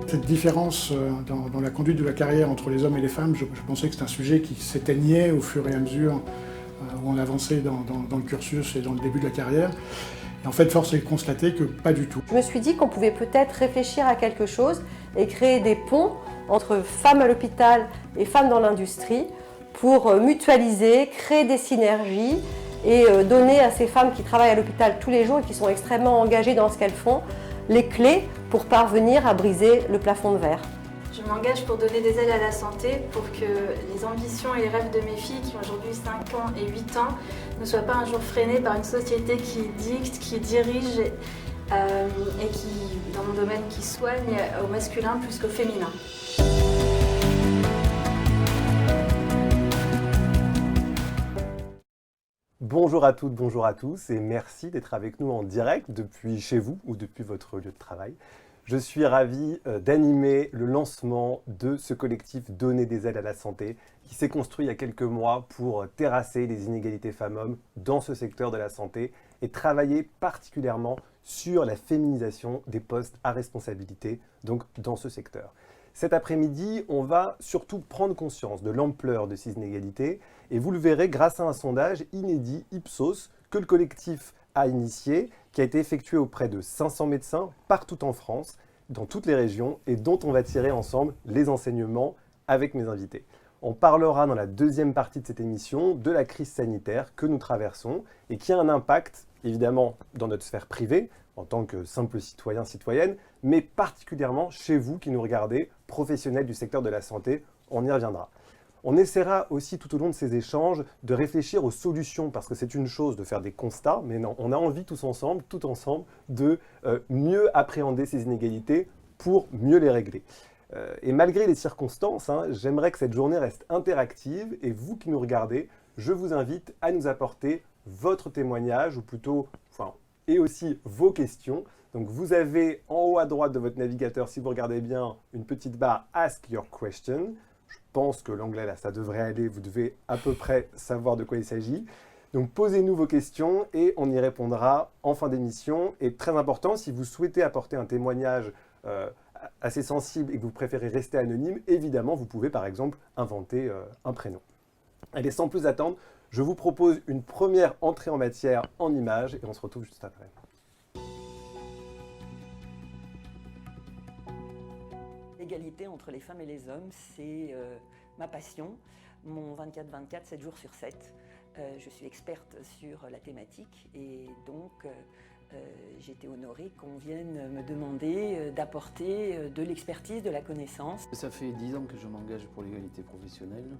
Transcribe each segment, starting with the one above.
Cette différence dans la conduite de la carrière entre les hommes et les femmes, je pensais que c'était un sujet qui s'éteignait au fur et à mesure où on avançait dans le cursus et dans le début de la carrière. Et en fait, force est de constater que pas du tout. Je me suis dit qu'on pouvait peut-être réfléchir à quelque chose et créer des ponts entre femmes à l'hôpital et femmes dans l'industrie pour mutualiser, créer des synergies et donner à ces femmes qui travaillent à l'hôpital tous les jours et qui sont extrêmement engagées dans ce qu'elles font, les clés pour parvenir à briser le plafond de verre. Je m'engage pour donner des aides à la santé pour que les ambitions et les rêves de mes filles qui ont aujourd'hui 5 ans et 8 ans ne soient pas un jour freinés par une société qui dicte, qui dirige et qui, dans mon domaine, qui soigne au masculin plus qu'au féminin. Bonjour à toutes, bonjour à tous et merci d'être avec nous en direct depuis chez vous ou depuis votre lieu de travail. Je suis ravi d'animer le lancement de ce collectif Donner des aides à la santé qui s'est construit il y a quelques mois pour terrasser les inégalités femmes-hommes dans ce secteur de la santé et travailler particulièrement sur la féminisation des postes à responsabilité, donc dans ce secteur. Cet après-midi, on va surtout prendre conscience de l'ampleur de ces inégalités et vous le verrez grâce à un sondage inédit Ipsos que le collectif a initié, qui a été effectué auprès de 500 médecins partout en France, dans toutes les régions et dont on va tirer ensemble les enseignements avec mes invités. On parlera dans la deuxième partie de cette émission de la crise sanitaire que nous traversons et qui a un impact évidemment dans notre sphère privée, en tant que simple citoyen, citoyenne, mais particulièrement chez vous qui nous regardez, professionnels du secteur de la santé, on y reviendra. On essaiera aussi tout au long de ces échanges de réfléchir aux solutions, parce que c'est une chose de faire des constats, mais non, on a envie tous ensemble, de mieux appréhender ces inégalités pour mieux les régler. Et malgré les circonstances, j'aimerais que cette journée reste interactive, et vous qui nous regardez, je vous invite à nous apporter votre témoignage, ou plutôt, et aussi vos questions. Donc vous avez en haut à droite de votre navigateur, si vous regardez bien, une petite barre « Ask your question ». Je pense que l'anglais, là, ça devrait aller. Vous devez à peu près savoir de quoi il s'agit. Donc, posez-nous vos questions et on y répondra en fin d'émission. Et très important, si vous souhaitez apporter un témoignage assez sensible et que vous préférez rester anonyme, évidemment, vous pouvez, par exemple, inventer un prénom. Allez, sans plus attendre, je vous propose une première entrée en matière en images et on se retrouve juste après. L'égalité entre les femmes et les hommes, c'est ma passion, mon 24-24, 7 jours sur 7. Je suis experte sur la thématique et donc j'ai été honorée qu'on vienne me demander d'apporter de l'expertise, de la connaissance. Ça fait 10 ans que je m'engage pour l'égalité professionnelle,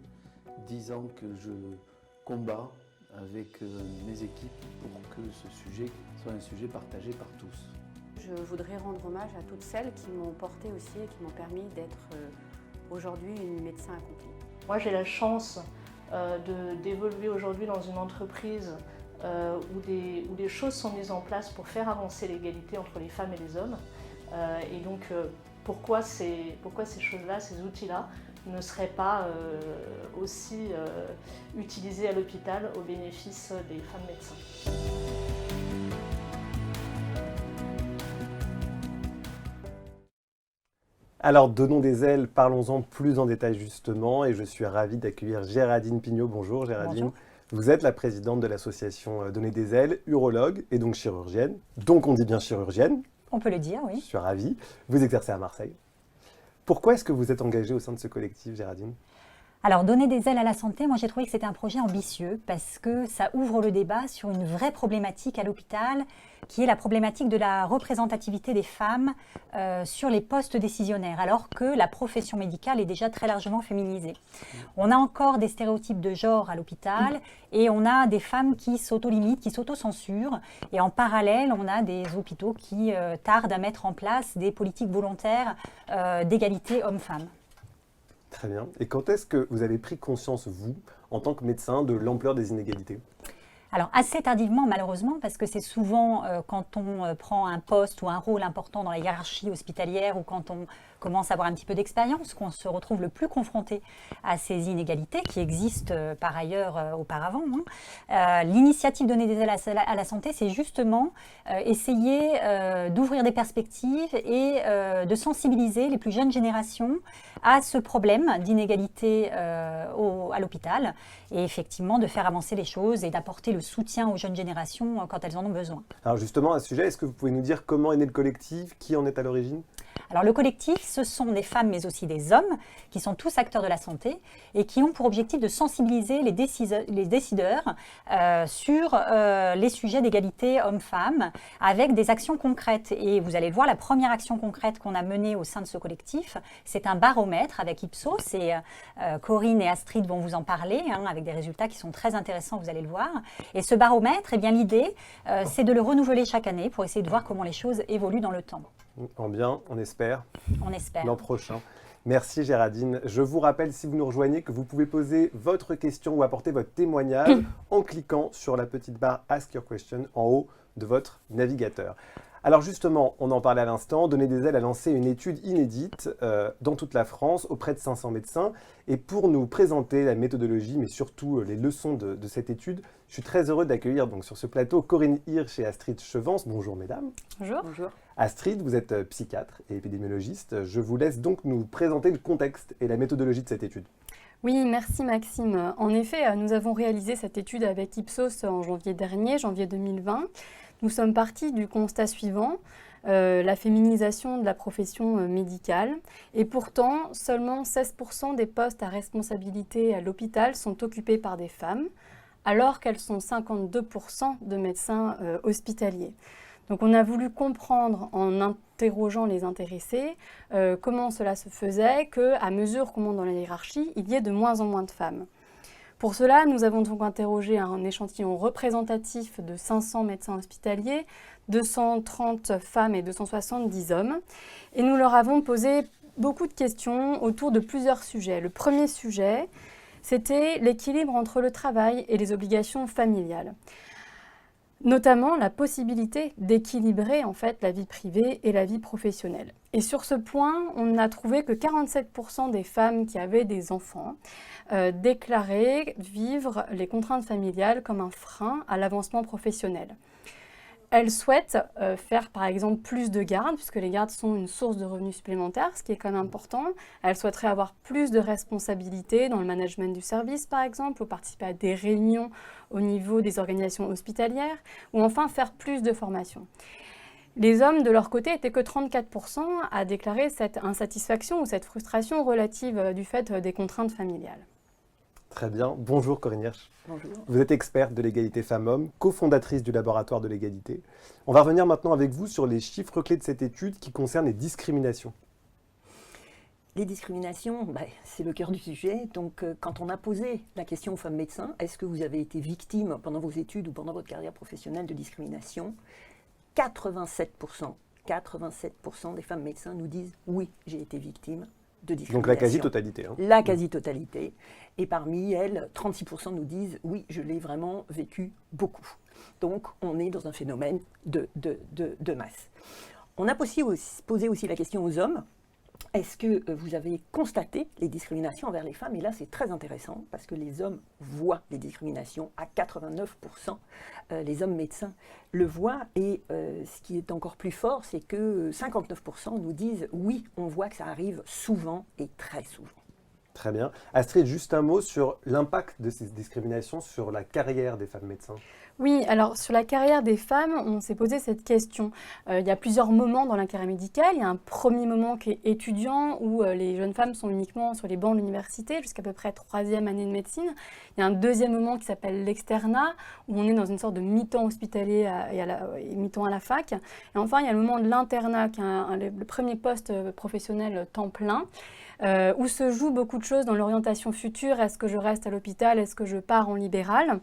10 ans que je combats avec mes équipes pour que ce sujet soit un sujet partagé par tous. Je voudrais rendre hommage à toutes celles qui m'ont portée aussi et qui m'ont permis d'être aujourd'hui une médecin accomplie. Moi, j'ai la chance d'évoluer aujourd'hui dans une entreprise où des choses sont mises en place pour faire avancer l'égalité entre les femmes et les hommes. Et donc, pourquoi ces choses-là, ces outils-là, ne seraient pas aussi utilisés à l'hôpital au bénéfice des femmes médecins. Alors, donnons des ailes, parlons-en plus en détail justement, et je suis ravi d'accueillir Géraldine Pignot. Bonjour Géraldine. Bonjour. Vous êtes la présidente de l'association Donner des ailes, urologue et donc chirurgienne. Donc on dit bien chirurgienne. On peut le dire, oui. Je suis ravi. Vous exercez à Marseille. Pourquoi est-ce que vous êtes engagée au sein de ce collectif, Géraldine ? Alors, donner des ailes à la santé, moi j'ai trouvé que c'était un projet ambitieux parce que ça ouvre le débat sur une vraie problématique à l'hôpital qui est la problématique de la représentativité des femmes sur les postes décisionnaires alors que la profession médicale est déjà très largement féminisée. On a encore des stéréotypes de genre à l'hôpital et on a des femmes qui s'auto-limitent, qui s'auto-censurent et en parallèle on a des hôpitaux qui tardent à mettre en place des politiques volontaires d'égalité hommes-femmes. Très bien. Et quand est-ce que vous avez pris conscience, vous, en tant que médecin, de l'ampleur des inégalités ? Alors assez tardivement malheureusement parce que c'est souvent quand on prend un poste ou un rôle important dans la hiérarchie hospitalière ou quand on commencent à avoir un petit peu d'expérience, qu'on se retrouve le plus confronté à ces inégalités qui existent par ailleurs auparavant. L'initiative Donner des ailes à la santé, c'est justement essayer d'ouvrir des perspectives et de sensibiliser les plus jeunes générations à ce problème d'inégalité à l'hôpital et effectivement de faire avancer les choses et d'apporter le soutien aux jeunes générations quand elles en ont besoin. Alors justement, à ce sujet, est-ce que vous pouvez nous dire comment est né le collectif, qui en est à l'origine ? Alors le collectif, ce sont des femmes mais aussi des hommes qui sont tous acteurs de la santé et qui ont pour objectif de sensibiliser les décideurs sur les sujets d'égalité hommes-femmes avec des actions concrètes. Et vous allez voir, la première action concrète qu'on a menée au sein de ce collectif, c'est un baromètre avec Ipsos et Corinne et Astrid vont vous en parler avec des résultats qui sont très intéressants, vous allez le voir. Et ce baromètre, eh bien, l'idée, c'est de le renouveler chaque année pour essayer de voir comment les choses évoluent dans le temps. En bien, on espère. On espère. L'an prochain. Merci Géraldine. Je vous rappelle, si vous nous rejoignez, que vous pouvez poser votre question ou apporter votre témoignage en cliquant sur la petite barre Ask Your Question en haut de votre navigateur. Alors justement, on en parlait à l'instant, Donner des ailes a lancé une étude inédite dans toute la France auprès de 500 médecins. Et pour nous présenter la méthodologie, mais surtout les leçons de cette étude, je suis très heureux d'accueillir donc sur ce plateau Corinne Hirsch et Astrid Chevance. Bonjour mesdames. Bonjour. Bonjour. Astrid, vous êtes psychiatre et épidémiologiste. Je vous laisse donc nous présenter le contexte et la méthodologie de cette étude. Oui, merci Maxime. En effet, nous avons réalisé cette étude avec Ipsos en janvier dernier, janvier 2020. Nous sommes partis du constat suivant, la féminisation de la profession médicale. Et pourtant, seulement 16% des postes à responsabilité à l'hôpital sont occupés par des femmes, alors qu'elles sont 52% de médecins hospitaliers. Donc on a voulu comprendre en interrogeant les intéressés comment cela se faisait, qu'à mesure qu'on monte dans la hiérarchie, il y ait de moins en moins de femmes. Pour cela, nous avons donc interrogé un échantillon représentatif de 500 médecins hospitaliers, 230 femmes et 270 hommes. Et nous leur avons posé beaucoup de questions autour de plusieurs sujets. Le premier sujet, c'était l'équilibre entre le travail et les obligations familiales. Notamment la possibilité d'équilibrer en fait la vie privée et la vie professionnelle. Et sur ce point, on a trouvé que 47% des femmes qui avaient des enfants déclaraient vivre les contraintes familiales comme un frein à l'avancement professionnel. Elles souhaitent faire par exemple plus de gardes, puisque les gardes sont une source de revenus supplémentaires, ce qui est quand même important. Elles souhaiteraient avoir plus de responsabilités dans le management du service par exemple, ou participer à des réunions au niveau des organisations hospitalières, ou enfin faire plus de formation. Les hommes, de leur côté, étaient que 34% à déclarer cette insatisfaction ou cette frustration relative du fait des contraintes familiales. Très bien. Bonjour Corinne Hirsch. Bonjour. Vous êtes experte de l'égalité femmes-hommes, cofondatrice du laboratoire de l'égalité. On va revenir maintenant avec vous sur les chiffres clés de cette étude qui concernent les discriminations. Les discriminations, c'est le cœur du sujet. Donc, quand on a posé la question aux femmes médecins, est-ce que vous avez été victime pendant vos études ou pendant votre carrière professionnelle de discrimination ? 87% des femmes médecins nous disent « oui, j'ai été victime de discrimination ». Donc la quasi-totalité. La quasi-totalité. Et parmi elles, 36% nous disent « oui, je l'ai vraiment vécu beaucoup ». Donc on est dans un phénomène de masse. On a posé aussi la question aux hommes. Est-ce que vous avez constaté les discriminations envers les femmes ? Et là, c'est très intéressant parce que les hommes voient les discriminations à 89%. Les hommes médecins le voient. Et ce qui est encore plus fort, c'est que 59% nous disent « oui, on voit que ça arrive souvent et très souvent ». Très bien. Astrid, juste un mot sur l'impact de ces discriminations sur la carrière des femmes médecins. Oui, alors sur la carrière des femmes, on s'est posé cette question. Il y a plusieurs moments dans la carrière médicale. Il y a un premier moment qui est étudiant, où les jeunes femmes sont uniquement sur les bancs de l'université, jusqu'à peu près 3e année de médecine. Il y a un deuxième moment qui s'appelle l'externat, où on est dans une sorte de mi-temps hospitalier et mi-temps à la fac. Et enfin, il y a le moment de l'internat, qui est le premier poste professionnel temps plein, où se joue beaucoup de choses dans l'orientation future. Est-ce que je reste à l'hôpital? Est-ce que je pars en libéral?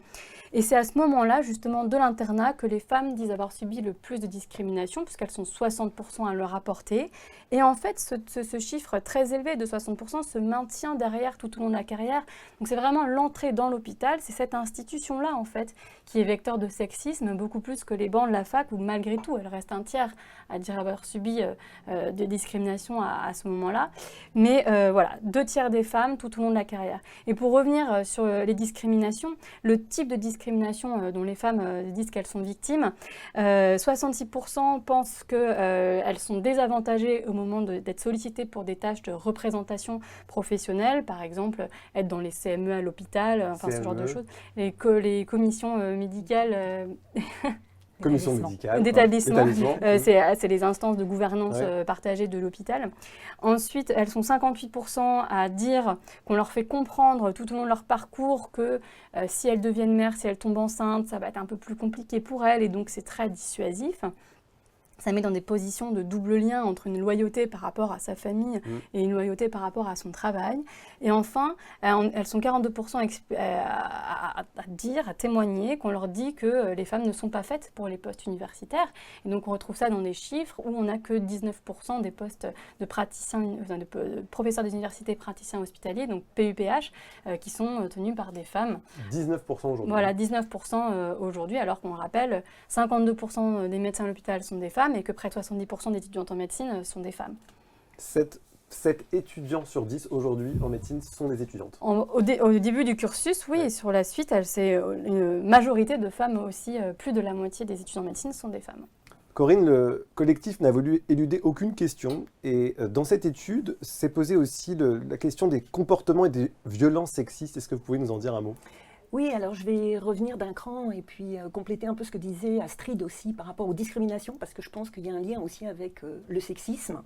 Et c'est à ce moment-là, justement de l'internat que les femmes disent avoir subi le plus de discrimination, puisqu'elles sont 60% à le rapporter. Et en fait, ce chiffre très élevé de 60% se maintient derrière tout au long de la carrière. Donc c'est vraiment l'entrée dans l'hôpital, c'est cette institution-là en fait qui est vecteur de sexisme, beaucoup plus que les bancs de la fac où malgré tout, elle reste un tiers à dire avoir subi de discrimination à ce moment-là. Mais voilà, 2/3 des femmes tout au long de la carrière. Et pour revenir sur les discriminations, le type de discrimination dont les femmes disent qu'elles sont victimes, 66% pensent qu'elles sont désavantagées au moment d'être sollicitées pour des tâches de représentation professionnelle, par exemple être dans les CME à l'hôpital, enfin ce genre de choses, les commissions médicales. Commission médicale. D'établissement. C'est les instances de gouvernance partagée de l'hôpital. Ensuite, elles sont 58% à dire qu'on leur fait comprendre tout au long de leur parcours que si elles deviennent mères, si elles tombent enceintes, ça va être un peu plus compliqué pour elles et donc c'est très dissuasif. Ça met dans des positions de double lien entre une loyauté par rapport à sa famille et une loyauté par rapport à son travail. Et enfin, elles sont 42% à témoigner qu'on leur dit que les femmes ne sont pas faites pour les postes universitaires. Et donc on retrouve ça dans des chiffres où on n'a que 19% des postes de praticiens, de professeurs des universités praticiens hospitaliers, donc PUPH, qui sont tenus par des femmes. 19% aujourd'hui. Voilà, 19% aujourd'hui, alors qu'on rappelle, 52% des médecins à l'hôpital sont des femmes, et que près de 70% des étudiantes en médecine sont des femmes. 7 étudiants sur 10 aujourd'hui en médecine sont des étudiantes. Au début du cursus, oui, et sur la suite, c'est une majorité de femmes aussi, plus de la moitié des étudiants en médecine sont des femmes. Corinne, le collectif n'a voulu éluder aucune question et dans cette étude, s'est posée aussi la question des comportements et des violences sexistes. Est-ce que vous pouvez nous en dire un mot ? Oui, alors je vais revenir d'un cran et puis compléter un peu ce que disait Astrid aussi par rapport aux discriminations, parce que je pense qu'il y a un lien aussi avec le sexisme.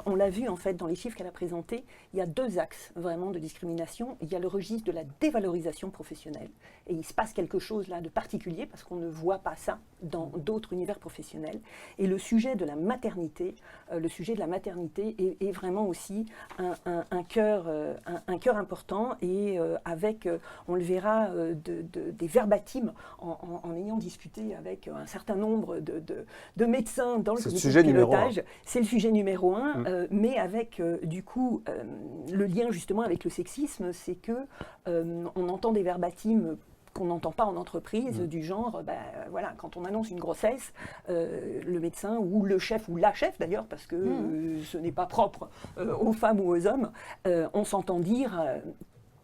On l'a vu en fait dans les chiffres qu'elle a présentés, il y a 2 axes vraiment de discrimination. Il y a le registre de la dévalorisation professionnelle et il se passe quelque chose là de particulier parce qu'on ne voit pas ça dans d'autres univers professionnels. Et le sujet de la maternité, est vraiment aussi un cœur important et avec, on le verra, des verbatim en ayant discuté avec un certain nombre de médecins dans le comité de pilotage. C'est le sujet numéro 1, mais avec du coup le lien justement avec le sexisme, c'est que on entend des verbatim qu'on n'entend pas en entreprise, du genre, voilà, quand on annonce une grossesse, le médecin ou le chef, ou la chef d'ailleurs, parce que ce n'est pas propre aux femmes ou aux hommes, on s'entend dire,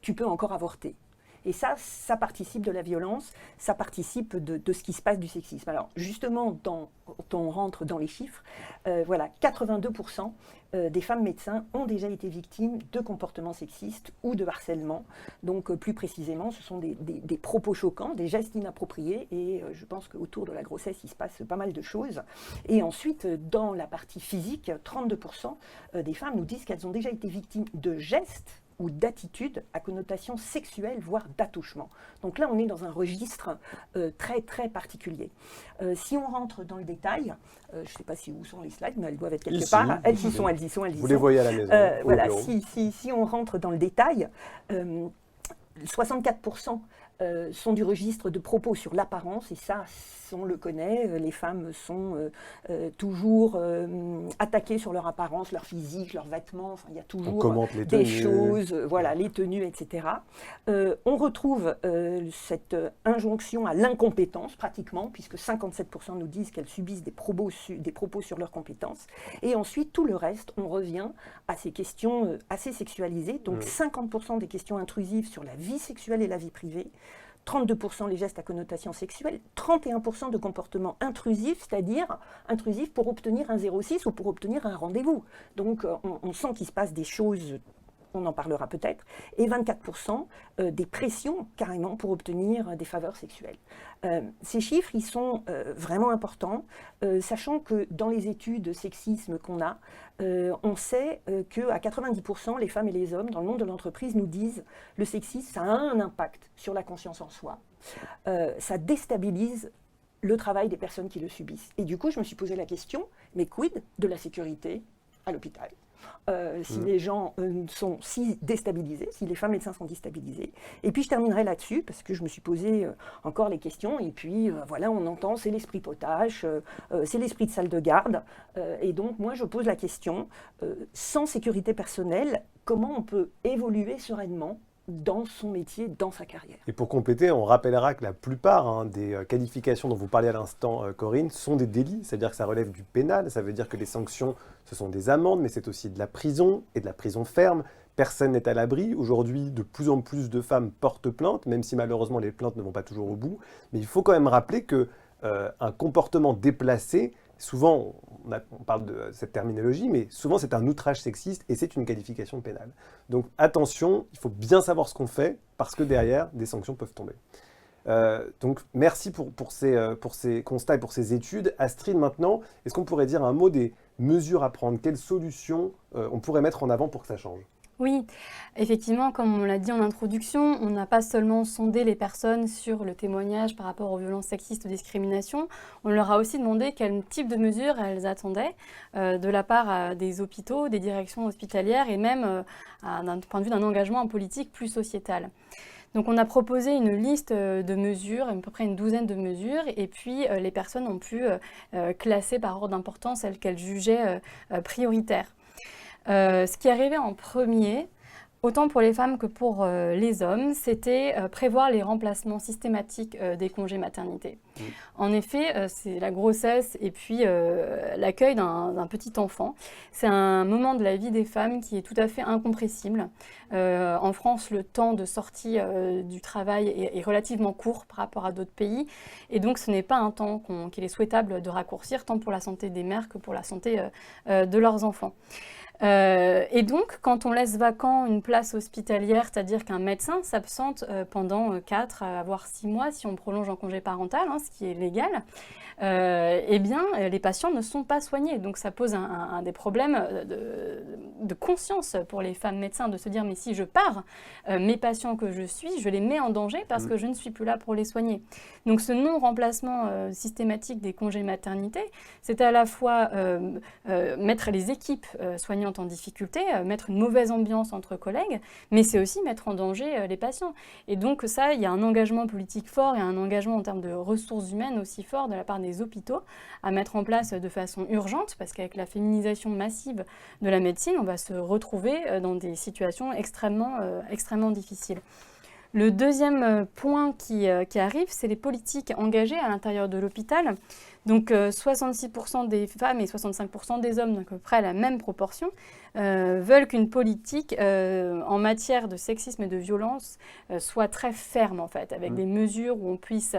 tu peux encore avorter. Et ça participe de la violence, ça participe de ce qui se passe du sexisme. Alors justement, quand on rentre dans les chiffres, voilà, 82% des femmes médecins ont déjà été victimes de comportements sexistes ou de harcèlement. Donc plus précisément, ce sont des propos choquants, des gestes inappropriés, et je pense qu'autour de la grossesse, il se passe pas mal de choses. Et ensuite, dans la partie physique, 32% des femmes nous disent qu'elles ont déjà été victimes de gestes ou d'attitudes à connotation sexuelle, voire d'attouchement. Donc là, on est dans un registre très, très particulier. Si on rentre dans le détail, je ne sais pas où sont les slides, mais elles doivent être quelque part. Elles y sont. Vous les voyez à la maison. Voilà, si on rentre dans le détail, 64% sont du registre de propos sur l'apparence, et ça, on le connaît, les femmes sont toujours attaquées sur leur apparence, leur physique, leurs vêtements, enfin, il y a toujours des choses, voilà, les tenues, etc. On retrouve cette injonction à l'incompétence, pratiquement, puisque 57% nous disent qu'elles subissent des propos sur leurs compétences. Et ensuite, tout le reste, on revient à ces questions assez sexualisées, donc 50% des questions intrusives sur la vie sexuelle et la vie privée, 32% les gestes à connotation sexuelle, 31% de comportements intrusifs, c'est-à-dire intrusifs pour obtenir un 06 ou pour obtenir un rendez-vous. Donc on sent qu'il se passe des choses, on en parlera peut-être, et 24% des pressions carrément pour obtenir des faveurs sexuelles. Ces chiffres, ils sont vraiment importants, sachant que dans les études de sexisme qu'on a, on sait qu'à 90%, les femmes et les hommes dans le monde de l'entreprise nous disent le sexisme, ça a un impact sur la confiance en soi. Ça déstabilise le travail des personnes qui le subissent. Et du coup, je me suis posé la question, mais quid de la sécurité à l'hôpital ? si les gens sont si déstabilisés, si les femmes médecins sont déstabilisés. Et puis je terminerai là-dessus, parce que je me suis posé encore les questions, et puis voilà, on entend, c'est l'esprit potache, c'est l'esprit de salle de garde, et donc moi je pose la question, sans sécurité personnelle, comment on peut évoluer sereinement dans son métier, dans sa carrière. Et pour compléter, on rappellera que la plupart des qualifications dont vous parliez à l'instant, Corinne, sont des délits, c'est-à-dire que ça relève du pénal, ça veut dire que les sanctions, ce sont des amendes, mais c'est aussi de la prison et de la prison ferme. Personne n'est à l'abri. Aujourd'hui, de plus en plus de femmes portent plainte, même si malheureusement les plaintes ne vont pas toujours au bout. Mais il faut quand même rappeler qu'un comportement déplacé, souvent, on parle de cette terminologie, mais souvent c'est un outrage sexiste et c'est une qualification pénale. Donc attention, il faut bien savoir ce qu'on fait parce que derrière, des sanctions peuvent tomber. Donc merci pour ces constats et pour ces études. Astrid, maintenant, est-ce qu'on pourrait dire un mot des mesures à prendre? Quelles solutions on pourrait mettre en avant pour que ça change? Oui, effectivement, comme on l'a dit en introduction, on n'a pas seulement sondé les personnes sur le témoignage par rapport aux violences sexistes ou discriminations, on leur a aussi demandé quel type de mesures elles attendaient de la part des hôpitaux, des directions hospitalières et même d'un point de vue d'un engagement politique plus sociétal. Donc on a proposé une liste de mesures, à peu près une douzaine de mesures, et puis les personnes ont pu classer par ordre d'importance celles qu'elles jugeaient prioritaires. Ce qui arrivait en premier, autant pour les femmes que pour les hommes, c'était prévoir les remplacements systématiques des congés maternité. En effet, c'est la grossesse et puis l'accueil d'un petit enfant. C'est un moment de la vie des femmes qui est tout à fait incompressible. En France, le temps de sortie du travail est relativement court par rapport à d'autres pays. Et donc, ce n'est pas un temps qu'il est souhaitable de raccourcir, tant pour la santé des mères que pour la santé de leurs enfants. Et donc, quand on laisse vacant une place hospitalière, c'est-à-dire qu'un médecin s'absente pendant 4 voire 6 mois, si on prolonge en congé parental, ce qui est légal, eh bien, les patients ne sont pas soignés. Donc, ça pose des problèmes de conscience pour les femmes médecins, de se dire, mais si je pars, mes patients que je suis, je les mets en danger parce que je ne suis plus là pour les soigner. Donc, ce non-remplacement systématique des congés maternité, c'est à la fois mettre les équipes soignantes en difficulté, mettre une mauvaise ambiance entre collègues, mais c'est aussi mettre en danger les patients. Et donc ça, il y a un engagement politique fort et un engagement en termes de ressources humaines aussi fort de la part des hôpitaux à mettre en place de façon urgente, parce qu'avec la féminisation massive de la médecine, on va se retrouver dans des situations extrêmement difficiles. Le deuxième point qui arrive, c'est les politiques engagées à l'intérieur de l'hôpital. Donc 66% des femmes et 65% des hommes, donc à peu près à la même proportion, veulent qu'une politique en matière de sexisme et de violence soit très ferme en fait, avec des mesures où on puisse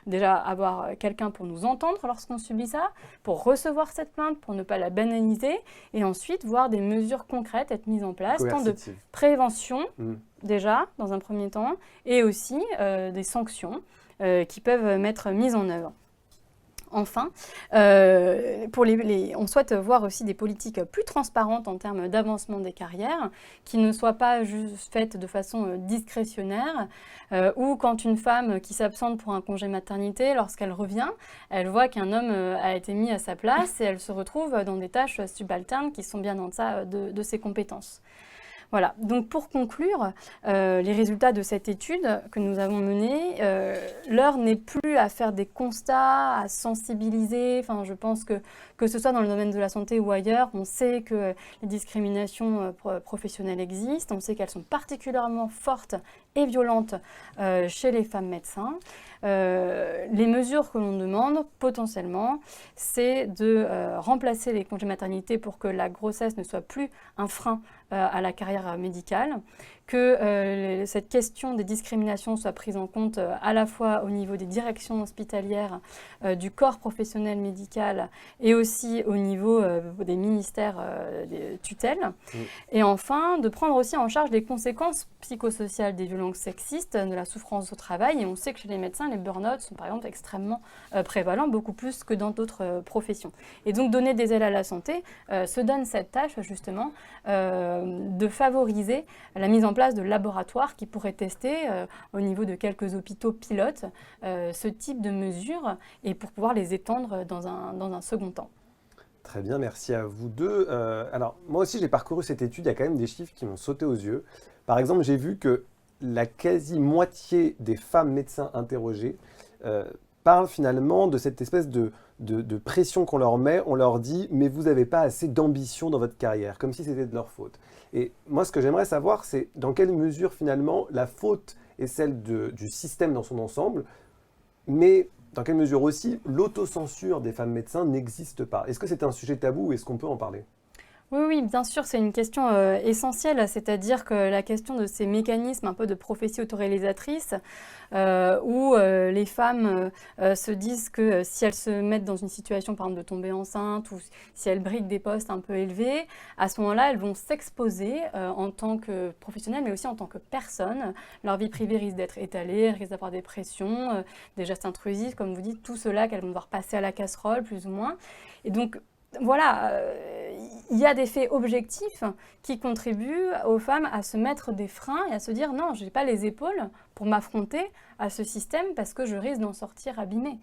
déjà avoir quelqu'un pour nous entendre lorsqu'on subit ça, pour recevoir cette plainte, pour ne pas la banaliser, et ensuite voir des mesures concrètes être mises en place, tant de prévention déjà dans un premier temps, et aussi des sanctions qui peuvent être mises en œuvre. Enfin, on souhaite voir aussi des politiques plus transparentes en termes d'avancement des carrières, qui ne soient pas juste faites de façon discrétionnaire, ou quand une femme qui s'absente pour un congé maternité, lorsqu'elle revient, elle voit qu'un homme a été mis à sa place et elle se retrouve dans des tâches subalternes qui sont bien en deçà de ses compétences. Voilà, donc pour conclure, les résultats de cette étude que nous avons menée, l'heure n'est plus à faire des constats, à sensibiliser. Enfin, je pense que ce soit dans le domaine de la santé ou ailleurs, on sait que les discriminations professionnelles existent, on sait qu'elles sont particulièrement fortes et violentes chez les femmes médecins. Les mesures que l'on demande potentiellement, c'est de remplacer les congés maternité pour que la grossesse ne soit plus un frein à la carrière médicale, que cette question des discriminations soit prise en compte à la fois au niveau des directions hospitalières, du corps professionnel médical et aussi au niveau des ministères des tutelles. Et enfin, de prendre aussi en charge les conséquences psychosociales des violences sexistes, de la souffrance au travail. Et on sait que chez les médecins, les burn-out sont par exemple extrêmement prévalents, beaucoup plus que dans d'autres professions. Et donc donner des ailes à la santé se donne cette tâche justement de favoriser la mise en place de laboratoires qui pourraient tester au niveau de quelques hôpitaux pilotes ce type de mesures et pour pouvoir les étendre dans un second temps. Très bien, merci à vous deux. Alors, moi aussi, j'ai parcouru cette étude, il y a quand même des chiffres qui m'ont sauté aux yeux. Par exemple, j'ai vu que la quasi-moitié des femmes médecins interrogées parlent finalement de cette espèce de pression qu'on leur met. On leur dit « mais vous n'avez pas assez d'ambition dans votre carrière », comme si c'était de leur faute. Et moi, ce que j'aimerais savoir, c'est dans quelle mesure finalement la faute est celle du système dans son ensemble, mais dans quelle mesure aussi l'autocensure des femmes médecins n'existe pas. Est-ce que c'est un sujet tabou ou est-ce qu'on peut en parler ? Oui, bien sûr, c'est une question essentielle, c'est-à-dire que la question de ces mécanismes un peu de prophétie autoréalisatrice, où les femmes se disent que si elles se mettent dans une situation, par exemple, de tomber enceinte, ou si elles briguent des postes un peu élevés, à ce moment-là, elles vont s'exposer en tant que professionnelles, mais aussi en tant que personnes. Leur vie privée risque d'être étalée, elles risquent d'avoir des pressions, des gestes intrusifs, comme vous dites, tout cela qu'elles vont devoir passer à la casserole, plus ou moins. Et donc, voilà, il y a des faits objectifs qui contribuent aux femmes à se mettre des freins et à se dire non, je n'ai pas les épaules pour m'affronter à ce système parce que je risque d'en sortir abîmée.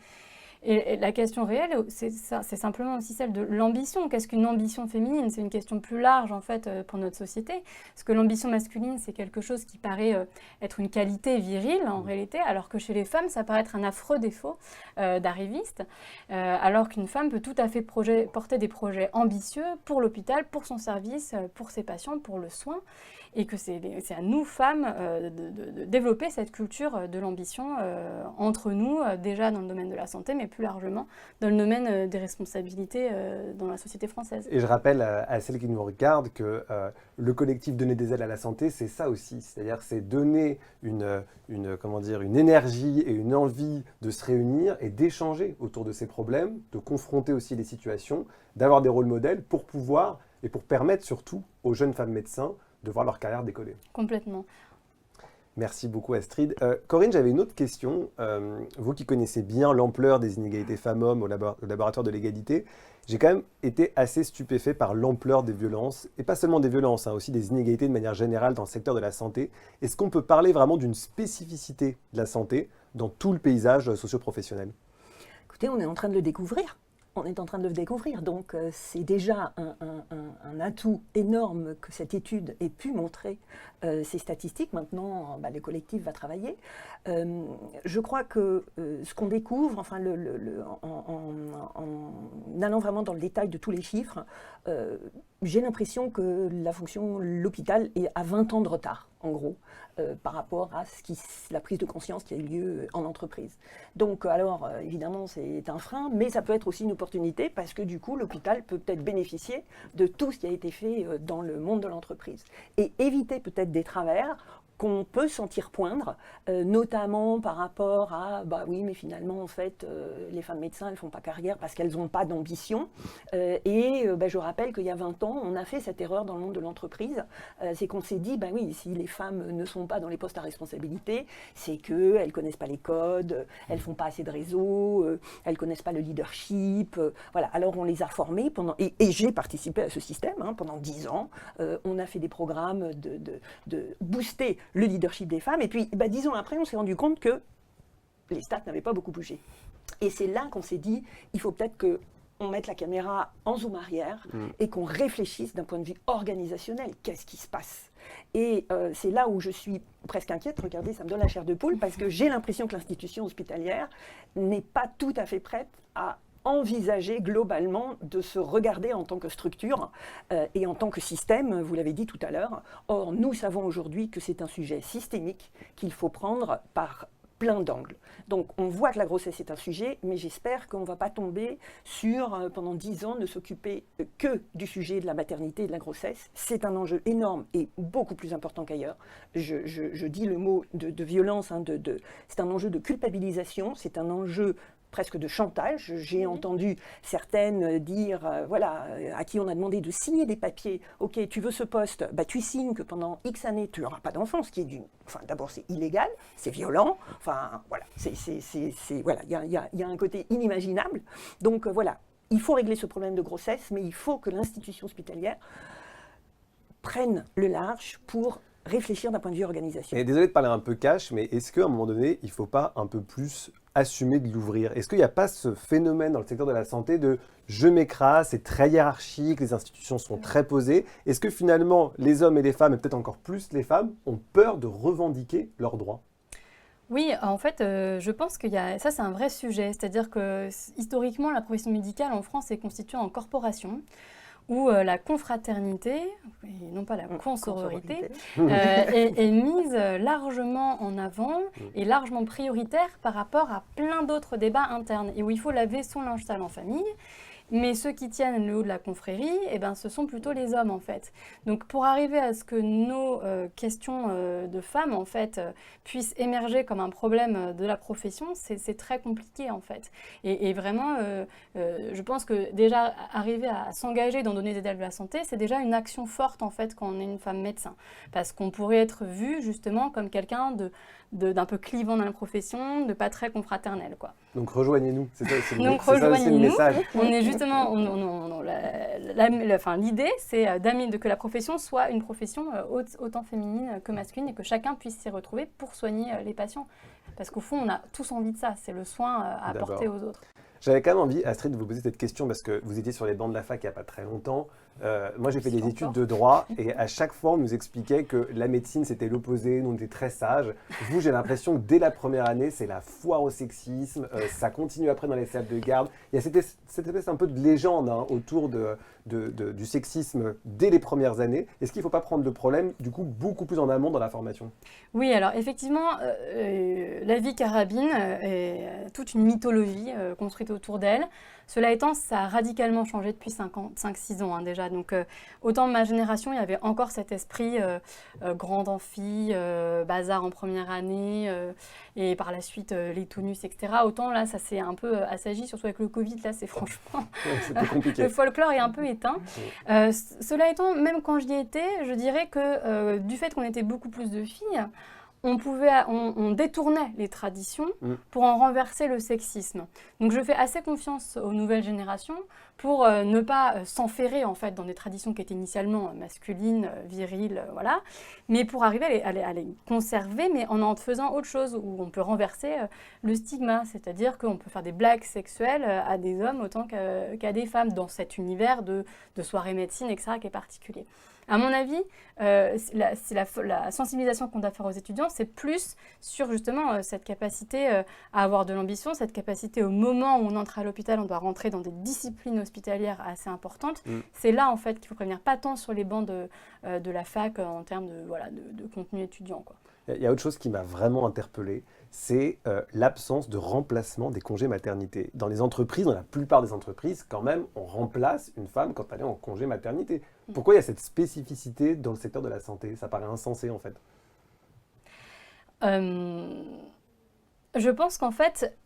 Et la question réelle, c'est simplement aussi celle de l'ambition. Qu'est-ce qu'une ambition féminine? C'est une question plus large en fait pour notre société. Parce que l'ambition masculine, c'est quelque chose qui paraît être une qualité virile en réalité, alors que chez les femmes, ça paraît être un affreux défaut d'arriviste. Alors qu'une femme peut tout à fait porter des projets ambitieux pour l'hôpital, pour son service, pour ses patients, pour le soin. Et que c'est à nous, femmes, de développer cette culture de l'ambition entre nous, déjà dans le domaine de la santé, mais plus largement dans le domaine des responsabilités dans la société française. Et je rappelle à celles qui nous regardent que le collectif Donner des ailes à la santé, c'est ça aussi. C'est-à-dire c'est donner une énergie et une envie de se réunir et d'échanger autour de ces problèmes, de confronter aussi les situations, d'avoir des rôles modèles pour pouvoir et pour permettre surtout aux jeunes femmes médecins de voir leur carrière décoller. Complètement. Merci beaucoup Astrid. Corinne, j'avais une autre question. Vous qui connaissez bien l'ampleur des inégalités femmes-hommes au laboratoire de l'égalité, j'ai quand même été assez stupéfait par l'ampleur des violences, et pas seulement des violences, aussi des inégalités de manière générale dans le secteur de la santé. Est-ce qu'on peut parler vraiment d'une spécificité de la santé dans tout le paysage socio-professionnel? Écoutez, on est en train de le découvrir. On est en train de le découvrir, donc c'est déjà un atout énorme que cette étude ait pu montrer ces statistiques. Maintenant, le collectif va travailler. Je crois que ce qu'on découvre, enfin, en allant vraiment dans le détail de tous les chiffres, j'ai l'impression que l'hôpital est à 20 ans de retard, en gros, par rapport à la prise de conscience qui a eu lieu en entreprise. Donc, alors, évidemment, c'est un frein, mais ça peut être aussi une opportunité parce que, du coup, l'hôpital peut peut-être bénéficier de tout ce qui a été fait dans le monde de l'entreprise et éviter peut-être des travers qu'on peut sentir poindre, notamment par rapport à oui, mais finalement, en fait, les femmes médecins, elles ne font pas carrière parce qu'elles n'ont pas d'ambition. Je rappelle qu'il y a 20 ans, on a fait cette erreur dans le monde de l'entreprise. C'est qu'on s'est dit, oui, si les femmes ne sont pas dans les postes à responsabilité, c'est qu'elles ne connaissent pas les codes, elles ne font pas assez de réseau, elles ne connaissent pas le leadership. Voilà. Alors, on les a formées et j'ai participé à ce système pendant 10 ans. On a fait des programmes de booster le leadership des femmes. Et puis, 10 ans après, on s'est rendu compte que les stats n'avaient pas beaucoup bougé. Et c'est là qu'on s'est dit, il faut peut-être qu'on mette la caméra en zoom arrière et qu'on réfléchisse d'un point de vue organisationnel. Qu'est-ce qui se passe? Et c'est là où je suis presque inquiète. Regardez, ça me donne la chair de poule parce que j'ai l'impression que l'institution hospitalière n'est pas tout à fait prête à envisager globalement de se regarder en tant que structure et en tant que système, vous l'avez dit tout à l'heure. Or, nous savons aujourd'hui que c'est un sujet systémique qu'il faut prendre par plein d'angles. Donc, on voit que la grossesse est un sujet, mais j'espère qu'on ne va pas tomber sur, pendant 10 ans, ne s'occuper que du sujet de la maternité et de la grossesse. C'est un enjeu énorme et beaucoup plus important qu'ailleurs. Je dis le mot de violence, c'est un enjeu de culpabilisation, c'est un enjeu presque de chantage. J'ai entendu certaines dire, à qui on a demandé de signer des papiers. Ok, tu veux ce poste, tu signes que pendant X années, tu n'auras pas d'enfant, ce qui est d'abord c'est illégal, c'est violent. Enfin, voilà, il y a un côté inimaginable. Donc il faut régler ce problème de grossesse, mais il faut que l'institution hospitalière prenne le large pour réfléchir d'un point de vue organisation. Et désolé de parler un peu cash, mais est-ce qu'à un moment donné, il ne faut pas un peu plus assumer de l'ouvrir? Est-ce qu'il n'y a pas ce phénomène dans le secteur de la santé de je m'écrase, c'est très hiérarchique, les institutions sont très posées? Est-ce que finalement, les hommes et les femmes, et peut-être encore plus les femmes, ont peur de revendiquer leurs droits? Oui, en fait, je pense ça, c'est un vrai sujet. C'est-à-dire que historiquement, la profession médicale en France est constituée en corporation, où la confraternité, et non pas la consororité, est mise largement en avant et largement prioritaire par rapport à plein d'autres débats internes, et où il faut laver son linge sale en famille. Mais ceux qui tiennent le haut de la confrérie, eh ben, ce sont plutôt les hommes, en fait. Donc, pour arriver à ce que nos questions de femmes, en fait, puissent émerger comme un problème de la profession, c'est très compliqué, en fait. Et vraiment, je pense que déjà, arriver à s'engager dans donner des aides de la santé, c'est déjà une action forte, en fait, quand on est une femme médecin. Parce qu'on pourrait être vu, justement, comme quelqu'un d'un peu clivant dans la profession, de pas très confraternel, quoi. Donc rejoignez-nous, c'est ça aussi le message. On est justement, l'idée, c'est que la profession soit une profession autant féminine que masculine, et que chacun puisse s'y retrouver pour soigner les patients. Parce qu'au fond, on a tous envie de ça, c'est le soin à apporter aux autres. J'avais quand même envie, Astrid, de vous poser cette question parce que vous étiez sur les bancs de la fac il n'y a pas très longtemps. Moi, j'ai fait des études de droit et à chaque fois, on nous expliquait que la médecine, c'était l'opposé, nous, on était très sages. Vous, j'ai l'impression que dès la première année, c'est la foire au sexisme. Ça continue après dans les salles de garde. Il y a cette espèce un peu de légende autour du sexisme dès les premières années. Est-ce qu'il ne faut pas prendre le problème, du coup, beaucoup plus en amont dans la formation? Oui, alors effectivement, la vie carabine est toute une mythologie construite autour d'elle. Cela étant, ça a radicalement changé depuis 5-6 ans déjà. Donc, autant ma génération, il y avait encore cet esprit grande amphi, bazar en première année, et par la suite les tonus, etc. Autant là, ça s'est un peu assagi, surtout avec le Covid. Là, c'est franchement... compliqué. Le folklore est un peu éteint. Cela étant, même quand j'y étais, je dirais que du fait qu'on était beaucoup plus de filles, on détournait les traditions pour en renverser le sexisme. Donc je fais assez confiance aux nouvelles générations pour ne pas s'enferrer en fait dans des traditions qui étaient initialement masculines, viriles, voilà, mais pour arriver à les conserver, mais en faisant autre chose, où on peut renverser le stigma, c'est-à-dire qu'on peut faire des blagues sexuelles à des hommes autant qu'à des femmes dans cet univers de soirée médecine, etc., qui est particulier. À mon avis, la sensibilisation qu'on doit faire aux étudiants, c'est plus sur justement cette capacité à avoir de l'ambition, cette capacité au moment où on entre à l'hôpital, on doit rentrer dans des disciplines hospitalières assez importantes. C'est là en fait qu'il faut prévenir, pas tant sur les bancs de la fac en termes de contenu étudiant, quoi. Il y a autre chose qui m'a vraiment interpellé, c'est l'absence de remplacement des congés maternité. Dans les entreprises, dans la plupart des entreprises, quand même, on remplace une femme quand elle est en congé maternité. Pourquoi il y a cette spécificité dans le secteur de la santé? Ça paraît insensé, en fait. Je pense qu'en fait,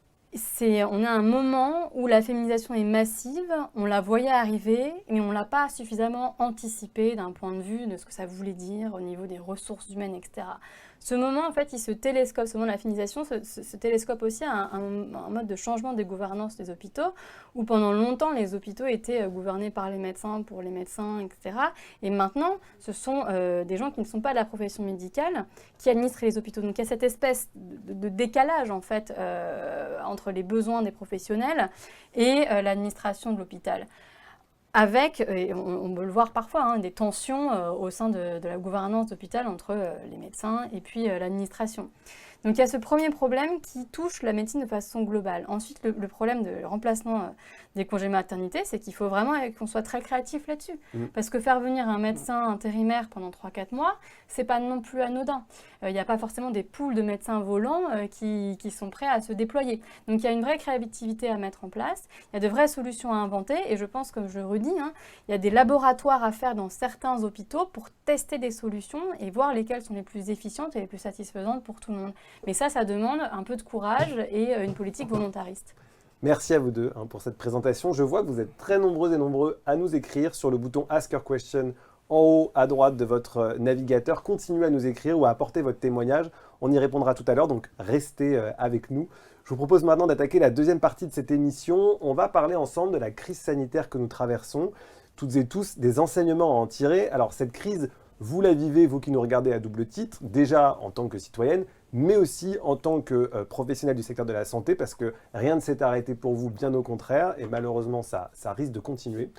on a un moment où la féminisation est massive, on la voyait arriver, mais on ne l'a pas suffisamment anticipée d'un point de vue de ce que ça voulait dire au niveau des ressources humaines, etc. Ce moment, en fait, il se télescope, ce moment de la féminisation se télescope aussi à un mode de changement des gouvernances des hôpitaux, où pendant longtemps, les hôpitaux étaient gouvernés par les médecins, pour les médecins, etc. Et maintenant, ce sont des gens qui ne sont pas de la profession médicale qui administrent les hôpitaux. Donc il y a cette espèce de décalage, en fait, entre les besoins des professionnels et l'administration de l'hôpital. Avec, et on peut le voir parfois, des tensions au sein de la gouvernance d'hôpital entre les médecins et puis l'administration. Donc il y a ce premier problème qui touche la médecine de façon globale. Ensuite, le problème de remplacement des congés maternité, c'est qu'il faut vraiment qu'on soit très créatif là-dessus. Parce que faire venir un médecin intérimaire pendant 3-4 mois, c'est pas non plus anodin. Il n'y a pas forcément des poules de médecins volants qui sont prêts à se déployer. Donc il y a une vraie créativité à mettre en place, il y a de vraies solutions à inventer, et je pense, comme je le redis, il y a des laboratoires à faire dans certains hôpitaux pour tester des solutions et voir lesquelles sont les plus efficientes et les plus satisfaisantes pour tout le monde. Mais ça demande un peu de courage et une politique volontariste. Merci à vous deux pour cette présentation. Je vois que vous êtes très nombreuses et nombreux à nous écrire sur le bouton Ask Your Question en haut à droite de votre navigateur. Continuez à nous écrire ou à apporter votre témoignage. On y répondra tout à l'heure, donc restez avec nous. Je vous propose maintenant d'attaquer la deuxième partie de cette émission. On va parler ensemble de la crise sanitaire que nous traversons, toutes et tous des enseignements à en tirer. Alors cette crise vous la vivez, vous qui nous regardez à double titre, déjà en tant que citoyenne, mais aussi en tant que professionnel du secteur de la santé, parce que rien ne s'est arrêté pour vous, bien au contraire, et malheureusement, ça risque de continuer.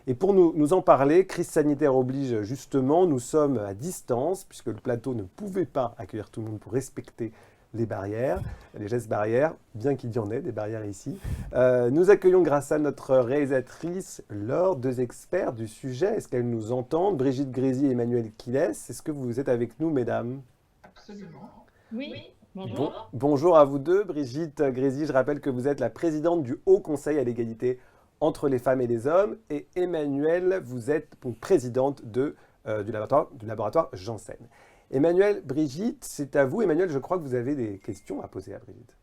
Et pour nous en parler, crise sanitaire oblige justement, nous sommes à distance, puisque le plateau ne pouvait pas accueillir tout le monde pour respecter les barrières, les gestes barrières, bien qu'il y en ait des barrières ici. Nous accueillons grâce à notre réalisatrice Laure, deux experts du sujet. Est-ce qu'elles nous entendent? Brigitte Grésy et Emmanuel Quiles, est-ce que vous êtes avec nous, mesdames? Absolument. Oui, bonjour. Bonjour à vous deux. Brigitte Grésy, je rappelle que vous êtes la présidente du Haut Conseil à l'égalité entre les femmes et les hommes. Et Emmanuel, vous êtes donc présidente du laboratoire Janssen. Emmanuel, Brigitte, c'est à vous. Emmanuel, je crois que vous avez des questions à poser à Brigitte.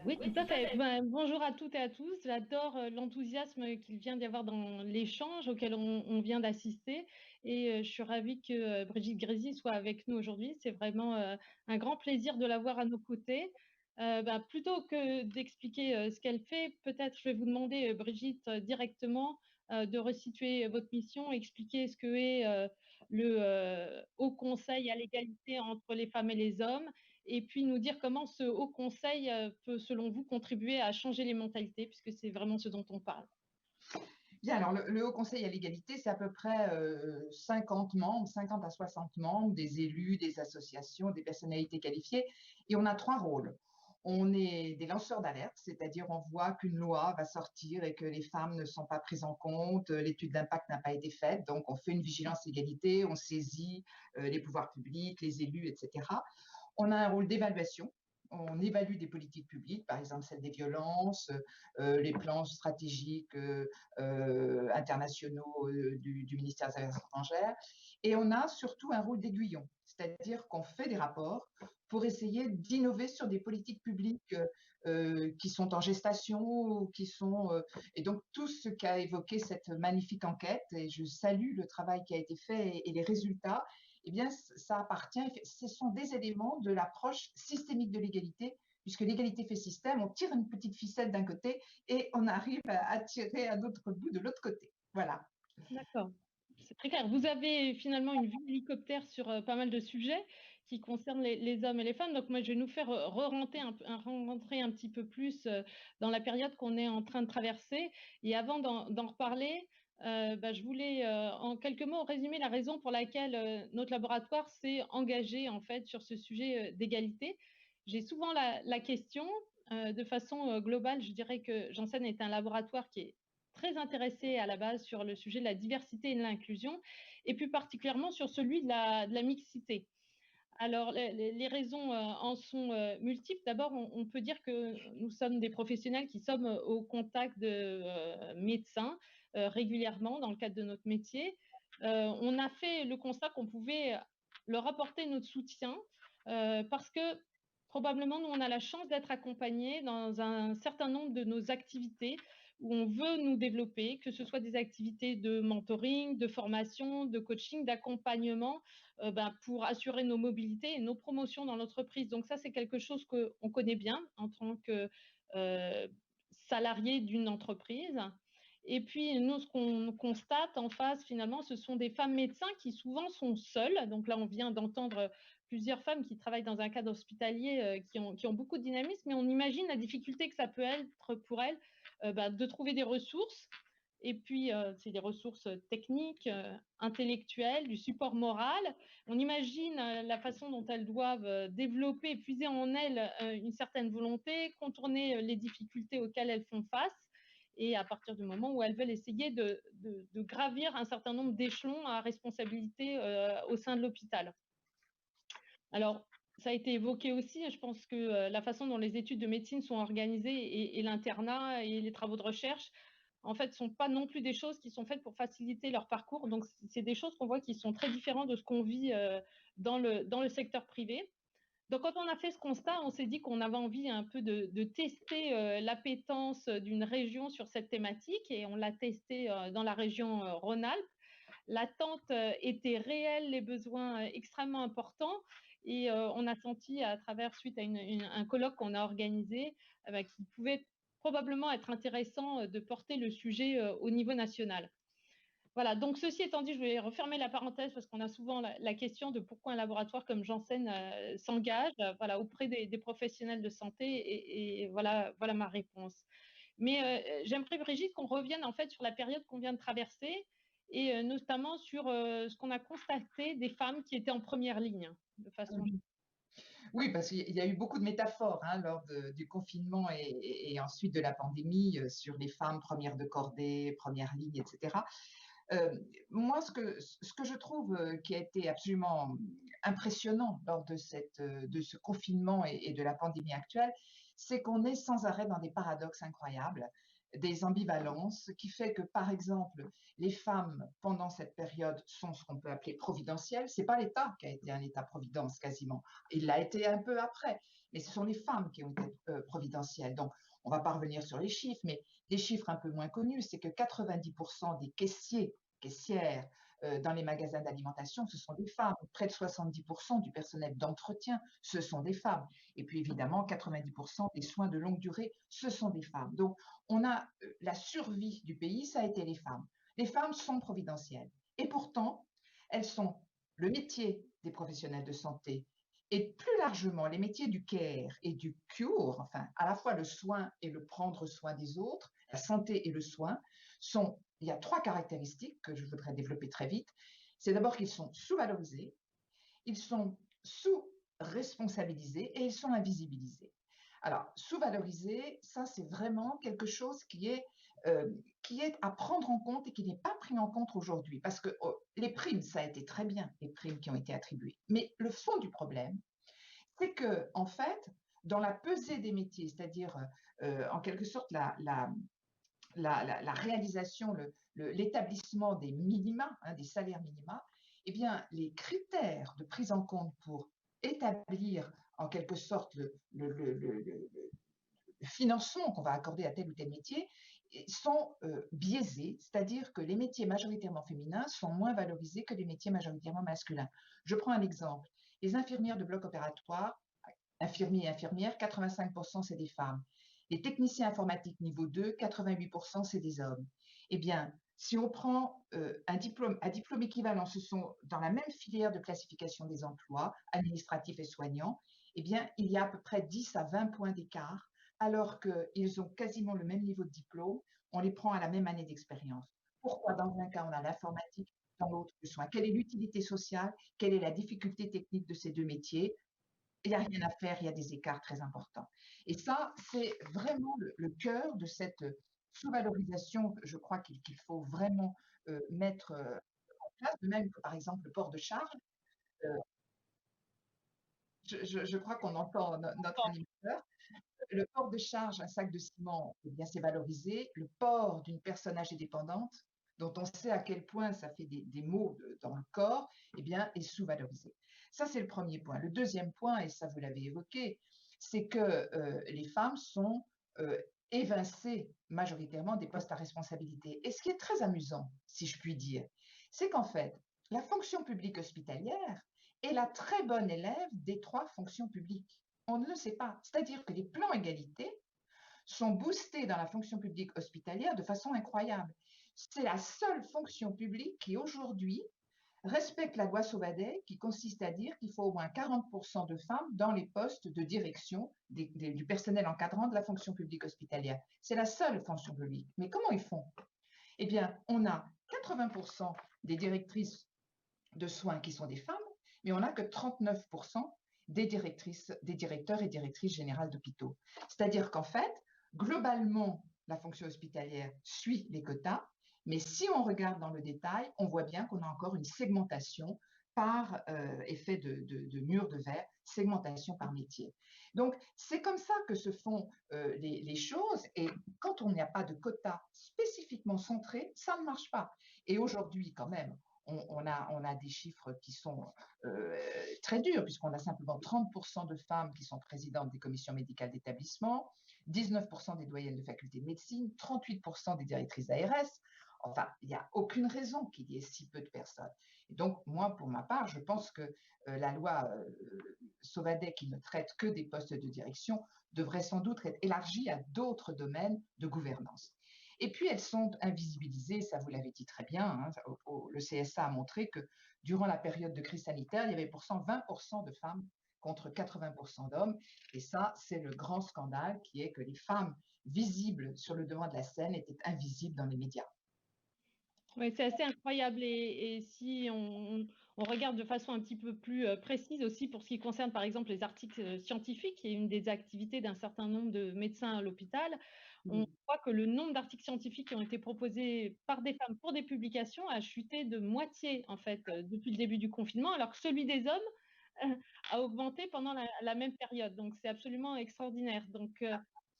Oui, tout à fait. Bonjour à toutes et à tous. J'adore l'enthousiasme qu'il vient d'y avoir dans l'échange auquel on vient d'assister. Et je suis ravie que Brigitte Grésy soit avec nous aujourd'hui. C'est vraiment un grand plaisir de l'avoir à nos côtés. Plutôt que d'expliquer ce qu'elle fait, peut-être je vais vous demander, Brigitte, directement de resituer votre mission, expliquer ce que est le Haut Conseil à l'égalité entre les femmes et les hommes, et puis nous dire comment ce Haut Conseil peut, selon vous, contribuer à changer les mentalités, puisque c'est vraiment ce dont on parle. Bien, alors le Haut Conseil à l'égalité, c'est à peu près 50 membres, 50 à 60 membres, des élus, des associations, des personnalités qualifiées, et on a trois rôles. On est des lanceurs d'alerte, c'est-à-dire on voit qu'une loi va sortir et que les femmes ne sont pas prises en compte, l'étude d'impact n'a pas été faite, donc on fait une vigilance égalité, on saisit les pouvoirs publics, les élus, etc. On a un rôle d'évaluation. On évalue des politiques publiques, par exemple celle des violences, les plans stratégiques internationaux du ministère des Affaires étrangères. Et on a surtout un rôle d'aiguillon, c'est-à-dire qu'on fait des rapports pour essayer d'innover sur des politiques publiques qui sont en gestation, ou qui sont, et donc tout ce qu'a évoqué cette magnifique enquête, et je salue le travail qui a été fait et les résultats, eh bien, ça appartient, ce sont des éléments de l'approche systémique de l'égalité, puisque l'égalité fait système, on tire une petite ficelle d'un côté et on arrive à tirer un autre bout de l'autre côté. Voilà. D'accord, c'est très clair. Vous avez finalement une vue hélicoptère sur pas mal de sujets qui concernent les hommes et les femmes. Donc moi, je vais nous faire rentrer un petit peu plus dans la période qu'on est en train de traverser. Et avant d'en reparler, je voulais en quelques mots résumer la raison pour laquelle notre laboratoire s'est engagé en fait sur ce sujet d'égalité. J'ai souvent la question, de façon globale, je dirais que Janssen est un laboratoire qui est très intéressé à la base sur le sujet de la diversité et de l'inclusion, et plus particulièrement sur celui de la mixité. Alors, les raisons en sont multiples. D'abord, on peut dire que nous sommes des professionnels qui sommes au contact de médecins régulièrement dans le cadre de notre métier. On a fait le constat qu'on pouvait leur apporter notre soutien parce que probablement, nous, on a la chance d'être accompagnés dans un certain nombre de nos activités où on veut nous développer, que ce soit des activités de mentoring, de formation, de coaching, d'accompagnement, pour assurer nos mobilités et nos promotions dans l'entreprise. Donc ça, c'est quelque chose qu'on connaît bien en tant que salarié d'une entreprise. Et puis, nous, ce qu'on constate en face, finalement, ce sont des femmes médecins qui souvent sont seules. Donc là, on vient d'entendre plusieurs femmes qui travaillent dans un cadre hospitalier qui ont beaucoup de dynamisme, mais on imagine la difficulté que ça peut être pour elles de trouver des ressources. Et puis, c'est des ressources techniques, intellectuelles, du support moral. On imagine la façon dont elles doivent développer, puiser en elles une certaine volonté, contourner les difficultés auxquelles elles font face. Et à partir du moment où elles veulent essayer de gravir un certain nombre d'échelons à responsabilité au sein de l'hôpital. Alors, ça a été évoqué aussi, je pense que la façon dont les études de médecine sont organisées et l'internat et les travaux de recherche, en fait, ne sont pas non plus des choses qui sont faites pour faciliter leur parcours. Donc, c'est des choses qu'on voit qui sont très différentes de ce qu'on vit dans le secteur privé. Donc, quand on a fait ce constat, on s'est dit qu'on avait envie un peu de tester l'appétence d'une région sur cette thématique, et on l'a testé dans la région Rhône-Alpes. L'attente était réelle, les besoins extrêmement importants, et on a senti à travers, suite à un colloque qu'on a organisé, qu'il pouvait probablement être intéressant de porter le sujet au niveau national. Voilà, donc ceci étant dit, je vais refermer la parenthèse parce qu'on a souvent la question de pourquoi un laboratoire comme Janssen s'engage voilà, auprès des professionnels de santé et voilà ma réponse. Mais j'aimerais, Brigitte, qu'on revienne en fait sur la période qu'on vient de traverser et notamment sur ce qu'on a constaté des femmes qui étaient en première ligne, de façon. Oui, parce qu'il y a eu beaucoup de métaphores lors du confinement et ensuite de la pandémie sur les femmes premières de cordée, première ligne, etc. Moi, ce que je trouve qui a été absolument impressionnant lors de ce confinement et de la pandémie actuelle, c'est qu'on est sans arrêt dans des paradoxes incroyables, des ambivalences, qui fait que, par exemple, les femmes, pendant cette période, sont ce qu'on peut appeler providentielles. C'est pas l'État qui a été un État-providence quasiment. Il l'a été un peu après, mais ce sont les femmes qui ont été providentielles. Donc, on va pas revenir sur les chiffres, mais des chiffres un peu moins connus, c'est que 90% des caissières dans les magasins d'alimentation, ce sont des femmes. Près de 70% du personnel d'entretien, ce sont des femmes. Et puis évidemment, 90% des soins de longue durée, ce sont des femmes. Donc, on a la survie du pays, ça a été les femmes. Les femmes sont providentielles. Et pourtant, elles sont le métier des professionnels de santé et plus largement les métiers du care et du cure, enfin à la fois le soin et le prendre soin des autres, la santé et le soin, il y a 3 caractéristiques que je voudrais développer très vite. C'est d'abord qu'ils sont sous-valorisés, ils sont sous-responsabilisés et ils sont invisibilisés. Alors, sous-valorisés, ça c'est vraiment quelque chose qui est à prendre en compte et qui n'est pas pris en compte aujourd'hui. Parce que les primes, ça a été très bien, les primes qui ont été attribuées. Mais le fond du problème, c'est que, en fait, dans la pesée des métiers, c'est-à-dire en quelque sorte la réalisation, l'établissement des minima, des salaires minima, eh bien, les critères de prise en compte pour établir en quelque sorte le financement qu'on va accorder à tel ou tel métier sont biaisés, c'est-à-dire que les métiers majoritairement féminins sont moins valorisés que les métiers majoritairement masculins. Je prends un exemple. Les infirmières de bloc opératoire, infirmiers et infirmières, 85% c'est des femmes. Les techniciens informatiques niveau 2, 88% c'est des hommes. Eh bien, si on prend un diplôme équivalent, ce sont dans la même filière de classification des emplois, administratifs et soignants, eh bien, il y a à peu près 10 à 20 points d'écart, alors qu'ils ont quasiment le même niveau de diplôme, on les prend à la même année d'expérience. Pourquoi dans un cas on a l'informatique, dans l'autre le soin? Quelle est l'utilité sociale? Quelle est la difficulté technique de ces deux métiers? Il n'y a rien à faire, il y a des écarts très importants. Et ça, c'est vraiment le cœur de cette sous-valorisation, je crois qu'il faut vraiment mettre en place, de même que par exemple le port de charge. Euh, je crois qu'on entend notre animateur. Le port de charge, un sac de ciment, eh bien, c'est valorisé. Le port d'une personne âgée dépendante, dont on sait à quel point ça fait des maux dans le corps, eh bien, est sous-valorisé. Ça, c'est le premier point. Le deuxième point, et ça vous l'avez évoqué, c'est que les femmes sont évincées majoritairement des postes à responsabilité. Et ce qui est très amusant, si je puis dire, c'est qu'en fait, la fonction publique hospitalière est la très bonne élève des 3 fonctions publiques. On ne le sait pas. C'est-à-dire que les plans égalité sont boostés dans la fonction publique hospitalière de façon incroyable. C'est la seule fonction publique qui aujourd'hui respecte la loi Sauvadet, qui consiste à dire qu'il faut au moins 40% de femmes dans les postes de direction du personnel encadrant de la fonction publique hospitalière. C'est la seule fonction publique. Mais comment ils font? Eh bien, on a 80% des directrices de soins qui sont des femmes, mais on n'a que 39% des directeurs et directrices générales d'hôpitaux. C'est-à-dire qu'en fait, globalement, la fonction hospitalière suit les quotas, mais si on regarde dans le détail, on voit bien qu'on a encore une segmentation par effet de mur de verre, segmentation par métier. Donc, c'est comme ça que se font les choses, et quand on n'a pas de quotas spécifiquement centrés, ça ne marche pas. Et aujourd'hui, quand même, on a des chiffres qui sont très durs, puisqu'on a simplement 30% de femmes qui sont présidentes des commissions médicales d'établissement, 19% des doyennes de faculté de médecine, 38% des directrices d'ARS. Enfin, il n'y a aucune raison qu'il y ait si peu de personnes. Et donc, moi, pour ma part, je pense que la loi Sauvadet, qui ne traite que des postes de direction, devrait sans doute être élargie à d'autres domaines de gouvernance. Et puis, elles sont invisibilisées, ça vous l'avez dit très bien, hein, le CSA a montré que durant la période de crise sanitaire, il y avait pourtant 20% de femmes contre 80% d'hommes. Et ça, c'est le grand scandale qui est que les femmes visibles sur le devant de la scène étaient invisibles dans les médias. Oui, c'est assez incroyable. Et si on regarde de façon un petit peu plus précise aussi pour ce qui concerne par exemple les articles scientifiques, qui est une des activités d'un certain nombre de médecins à l'hôpital, on voit que le nombre d'articles scientifiques qui ont été proposés par des femmes pour des publications a chuté de moitié en fait depuis le début du confinement, alors que celui des hommes a augmenté pendant la même période. Donc c'est absolument extraordinaire. Donc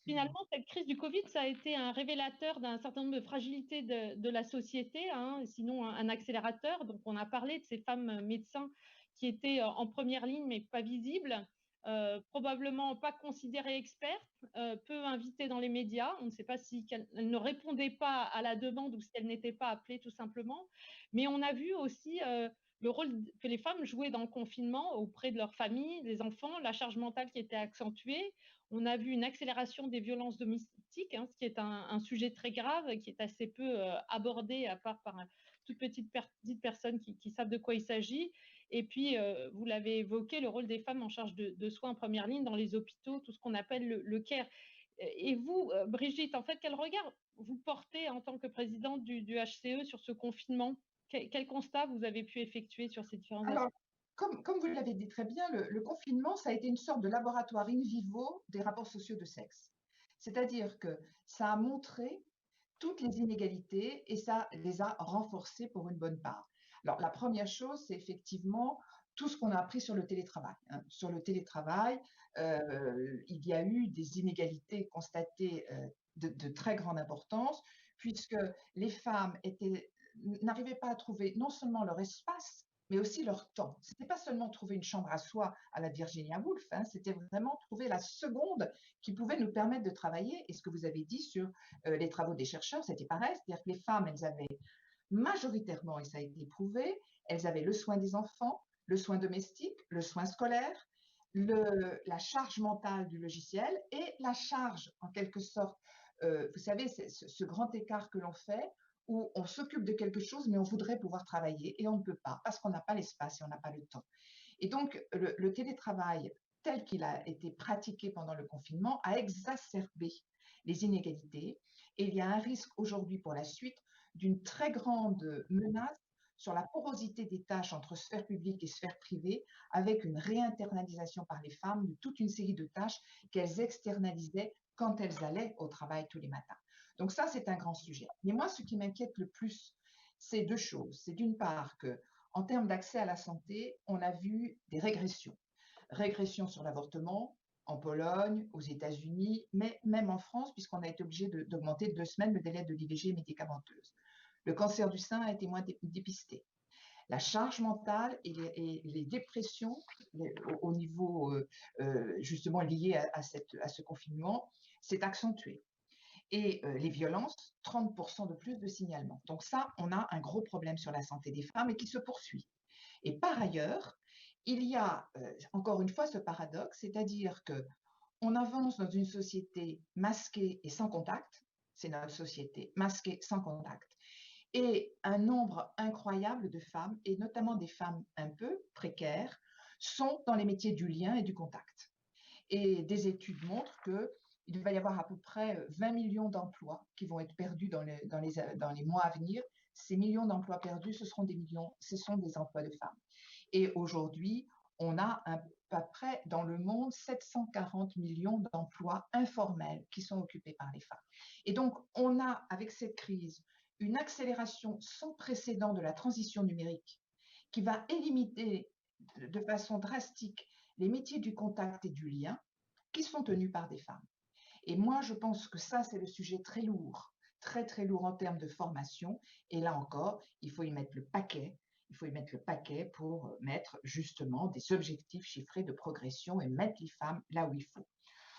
finalement, cette crise du Covid, ça a été un révélateur d'un certain nombre de fragilités de la société, hein, sinon un accélérateur. Donc, on a parlé de ces femmes médecins qui étaient en première ligne, mais pas visibles, probablement pas considérées expertes, peu invitées dans les médias. On ne sait pas si elles ne répondaient pas à la demande ou si elles n'étaient pas appelées tout simplement. Mais on a vu aussi le rôle que les femmes jouaient dans le confinement auprès de leurs familles, des enfants, la charge mentale qui était accentuée. On a vu une accélération des violences domestiques, hein, ce qui est un sujet très grave, qui est assez peu abordé, à part par toutes petites personnes qui savent de quoi il s'agit. Et puis, vous l'avez évoqué, le rôle des femmes en charge de soins en première ligne dans les hôpitaux, tout ce qu'on appelle le care. Et vous, Brigitte, en fait, quel regard vous portez en tant que présidente du HCE sur ce confinement? Quel constat vous avez pu effectuer sur ces différents aspects? Comme vous l'avez dit très bien, le confinement, ça a été une sorte de laboratoire in vivo des rapports sociaux de sexe. C'est-à-dire que ça a montré toutes les inégalités et ça les a renforcées pour une bonne part. Alors, la première chose, c'est effectivement tout ce qu'on a appris sur le télétravail, hein. Sur le télétravail, il y a eu des inégalités constatées de très grande importance, puisque les femmes n'arrivaient pas à trouver non seulement leur espace, mais aussi leur temps. Ce n'était pas seulement trouver une chambre à soi à la Virginia Woolf, hein, c'était vraiment trouver la seconde qui pouvait nous permettre de travailler. Et ce que vous avez dit sur les travaux des chercheurs, c'était pareil, c'est-à-dire que les femmes, elles avaient majoritairement, et ça a été prouvé, elles avaient le soin des enfants, le soin domestique, le soin scolaire, la charge mentale du logiciel et la charge, en quelque sorte, vous savez, ce grand écart que l'on fait, où on s'occupe de quelque chose, mais on voudrait pouvoir travailler et on ne peut pas parce qu'on n'a pas l'espace et on n'a pas le temps. Et donc, le télétravail, tel qu'il a été pratiqué pendant le confinement, a exacerbé les inégalités. Et il y a un risque aujourd'hui pour la suite d'une très grande menace sur la porosité des tâches entre sphère publique et sphère privée, avec une réinternalisation par les femmes de toute une série de tâches qu'elles externalisaient quand elles allaient au travail tous les matins. Donc ça, c'est un grand sujet. Mais moi, ce qui m'inquiète le plus, c'est deux choses. C'est d'une part que, en termes d'accès à la santé, on a vu des régressions. Régression sur l'avortement, en Pologne, aux États-Unis, mais même en France, puisqu'on a été obligé d'augmenter de 2 semaines le délai de l'IVG médicamenteuse. Le cancer du sein a été moins dépisté. La charge mentale et les dépressions au niveau justement lié à ce confinement s'est accentué. Et les violences, 30% de plus de signalements. Donc ça, on a un gros problème sur la santé des femmes et qui se poursuit. Et par ailleurs, il y a encore une fois ce paradoxe, c'est-à-dire qu'on avance dans une société masquée et sans contact, c'est notre société masquée sans contact, et un nombre incroyable de femmes, et notamment des femmes un peu précaires, sont dans les métiers du lien et du contact. Et des études montrent qu'il va y avoir à peu près 20 millions d'emplois qui vont être perdus dans les mois à venir. Ces millions d'emplois perdus, ce sont des emplois de femmes. Et aujourd'hui, on a à peu près dans le monde 740 millions d'emplois informels qui sont occupés par les femmes. Et donc, on a, avec cette crise, une accélération sans précédent de la transition numérique qui va éliminer de façon drastique les métiers du contact et du lien qui sont tenus par des femmes. Et moi, je pense que ça, c'est le sujet très lourd, très, très lourd en termes de formation. Et là encore, il faut y mettre le paquet. Il faut y mettre le paquet pour mettre justement des objectifs chiffrés de progression et mettre les femmes là où il faut.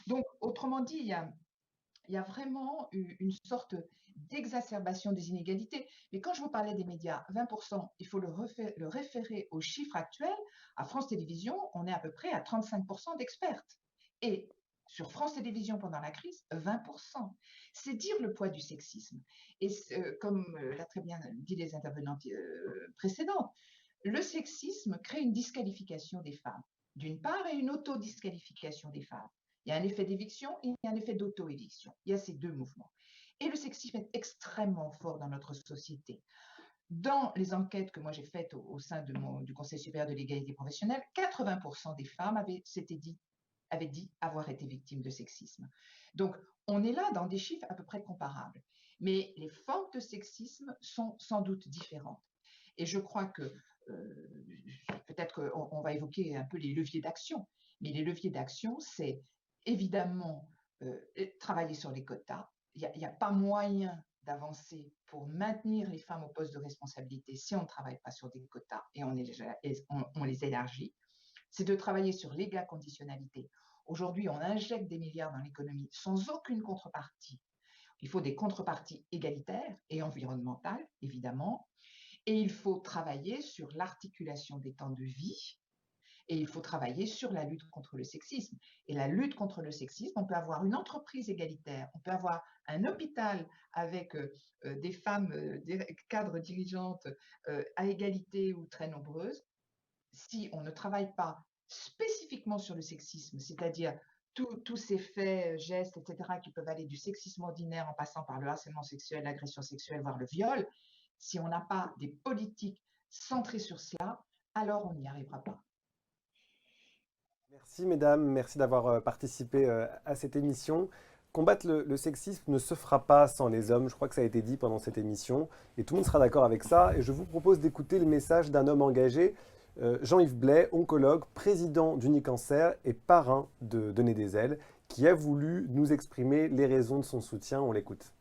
Donc, autrement dit, il y a vraiment une sorte d'exacerbation des inégalités. Mais quand je vous parlais des médias, 20%, il faut le référer aux chiffres actuels. À France Télévisions, on est à peu près à 35% d'expertes. Et Sur France Télévisions pendant la crise, 20%. C'est dire le poids du sexisme. Et comme l'a très bien dit les intervenantes précédentes, le sexisme crée une disqualification des femmes, d'une part, et une auto-disqualification des femmes. Il y a un effet d'éviction et il y a un effet d'auto-éviction. Il y a ces deux mouvements. Et le sexisme est extrêmement fort dans notre société. Dans les enquêtes que moi j'ai faites au sein du Conseil supérieur de l'égalité professionnelle, 80% des femmes avaient dit avoir été victimes de sexisme. Donc, on est là dans des chiffres à peu près comparables. Mais les formes de sexisme sont sans doute différentes. Et je crois que peut-être qu'on va évoquer un peu les leviers d'action. Mais les leviers d'action, c'est évidemment travailler sur les quotas. Il n'y a pas moyen d'avancer pour maintenir les femmes au poste de responsabilité si on ne travaille pas sur des quotas et on les élargit. C'est de travailler sur l'égal-conditionnalité. Aujourd'hui, on injecte des milliards dans l'économie sans aucune contrepartie. Il faut des contreparties égalitaires et environnementales, évidemment. Et il faut travailler sur l'articulation des temps de vie. Et il faut travailler sur la lutte contre le sexisme. Et la lutte contre le sexisme, on peut avoir une entreprise égalitaire, on peut avoir un hôpital avec des femmes, des cadres dirigeantes à égalité ou très nombreuses. Si on ne travaille pas spécifiquement sur le sexisme, c'est-à-dire tous ces faits, gestes, etc., qui peuvent aller du sexisme ordinaire en passant par le harcèlement sexuel, l'agression sexuelle, voire le viol, si on n'a pas des politiques centrées sur cela, alors on n'y arrivera pas. Merci mesdames, merci d'avoir participé à cette émission. Combattre le sexisme ne se fera pas sans les hommes, je crois que ça a été dit pendant cette émission, et tout le monde sera d'accord avec ça. Et je vous propose d'écouter le message d'un homme engagé, Jean-Yves Blais, oncologue, président d'Unicancer et parrain de Donner des ailes, qui a voulu nous exprimer les raisons de son soutien. On l'écoute.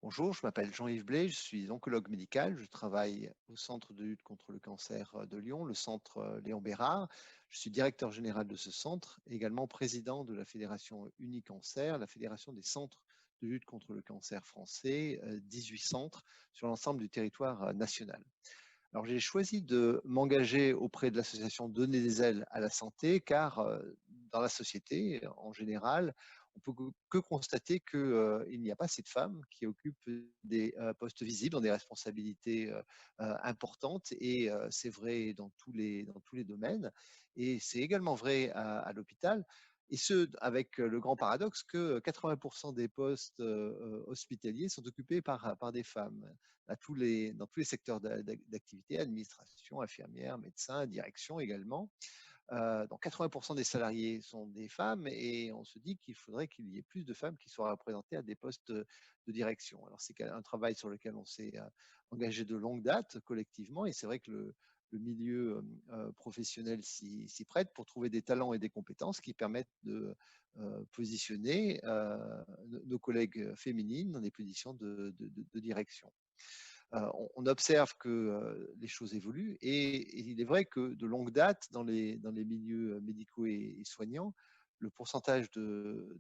Bonjour, je m'appelle Jean-Yves Blais, je suis oncologue médical, je travaille au Centre de lutte contre le cancer de Lyon, le Centre Léon Bérard. Je suis directeur général de ce centre, également président de la fédération Unicancer, la fédération des centres de lutte contre le cancer français, 18 centres sur l'ensemble du territoire national. Alors j'ai choisi de m'engager auprès de l'association Donner des ailes à la santé, car dans la société en général, on peut que constater qu'il n'y a pas assez de femmes qui occupent des postes visibles, dans des responsabilités importantes, et c'est vrai dans tous les domaines, et c'est également vrai à l'hôpital, et ce, avec le grand paradoxe que 80% des postes hospitaliers sont occupés par des femmes, dans tous les secteurs d'activité, administration, infirmière, médecin, direction également. Donc 80% des salariés sont des femmes et on se dit qu'il faudrait qu'il y ait plus de femmes qui soient représentées à des postes de direction. Alors c'est un travail sur lequel on s'est engagé de longue date collectivement, et c'est vrai que le milieu professionnel s'y prête pour trouver des talents et des compétences qui permettent de positionner nos collègues féminines dans des positions de direction. On observe que les choses évoluent, et il est vrai que de longue date, dans les milieux médicaux et soignants, le pourcentage de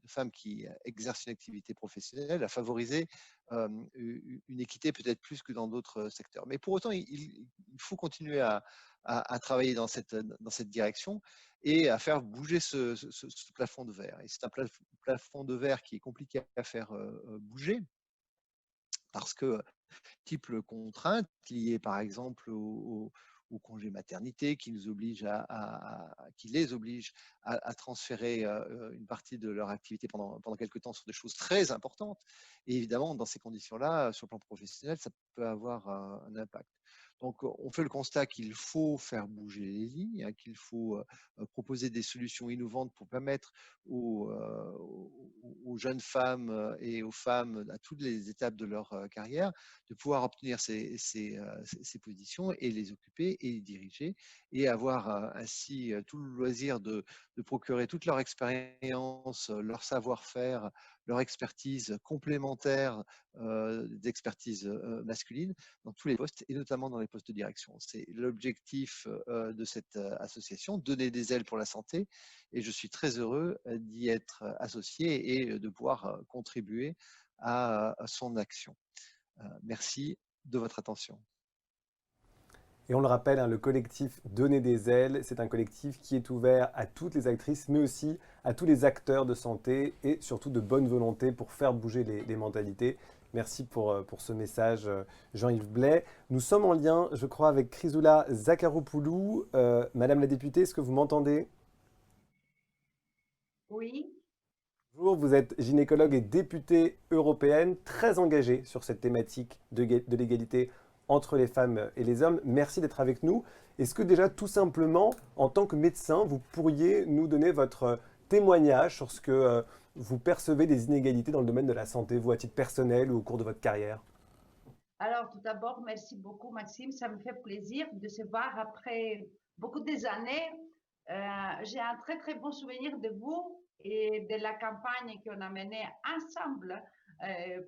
femmes qui exercent une activité professionnelle a favorisé une équité peut-être plus que dans d'autres secteurs. Mais pour autant, il faut continuer à travailler dans cette direction et à faire bouger ce plafond de verre. Et c'est un plafond de verre qui est compliqué à faire bouger, parce que multiples contraintes liées par exemple au congé maternité qui les oblige à transférer une partie de leur activité pendant quelques temps sur des choses très importantes. Et évidemment, dans ces conditions-là, sur le plan professionnel, ça peut avoir un impact. Donc, on fait le constat qu'il faut faire bouger les lignes, qu'il faut proposer des solutions innovantes pour permettre aux jeunes femmes et aux femmes à toutes les étapes de leur carrière de pouvoir obtenir ces positions et les occuper et les diriger, et avoir ainsi tout le loisir de procurer toute leur expérience, leur savoir-faire, leur expertise complémentaire d'expertise masculine dans tous les postes, et notamment dans les postes de direction. C'est l'objectif de cette association, Donner des ailes pour la santé, et je suis très heureux d'y être associé et de pouvoir contribuer à son action. Merci de votre attention. Et on le rappelle, hein, le collectif Donner des ailes, c'est un collectif qui est ouvert à toutes les actrices, mais aussi à tous les acteurs de santé et surtout de bonne volonté pour faire bouger les mentalités. Merci pour ce message, Jean-Yves Blais. Nous sommes en lien, je crois, avec Chrysoula Zakharopoulou. Madame la députée, est-ce que vous m'entendez? Oui. Bonjour, vous êtes gynécologue et députée européenne, très engagée sur cette thématique de l'égalité entre les femmes et les hommes. Merci d'être avec nous. Est-ce que déjà, tout simplement, en tant que médecin, vous pourriez nous donner votre témoignage sur ce que vous percevez des inégalités dans le domaine de la santé, vous à titre personnel ou au cours de votre carrière? Alors, tout d'abord, merci beaucoup, Maxime. Ça me fait plaisir de se voir après beaucoup des années. J'ai un très, très bon souvenir de vous et de la campagne qu'on a menée ensemble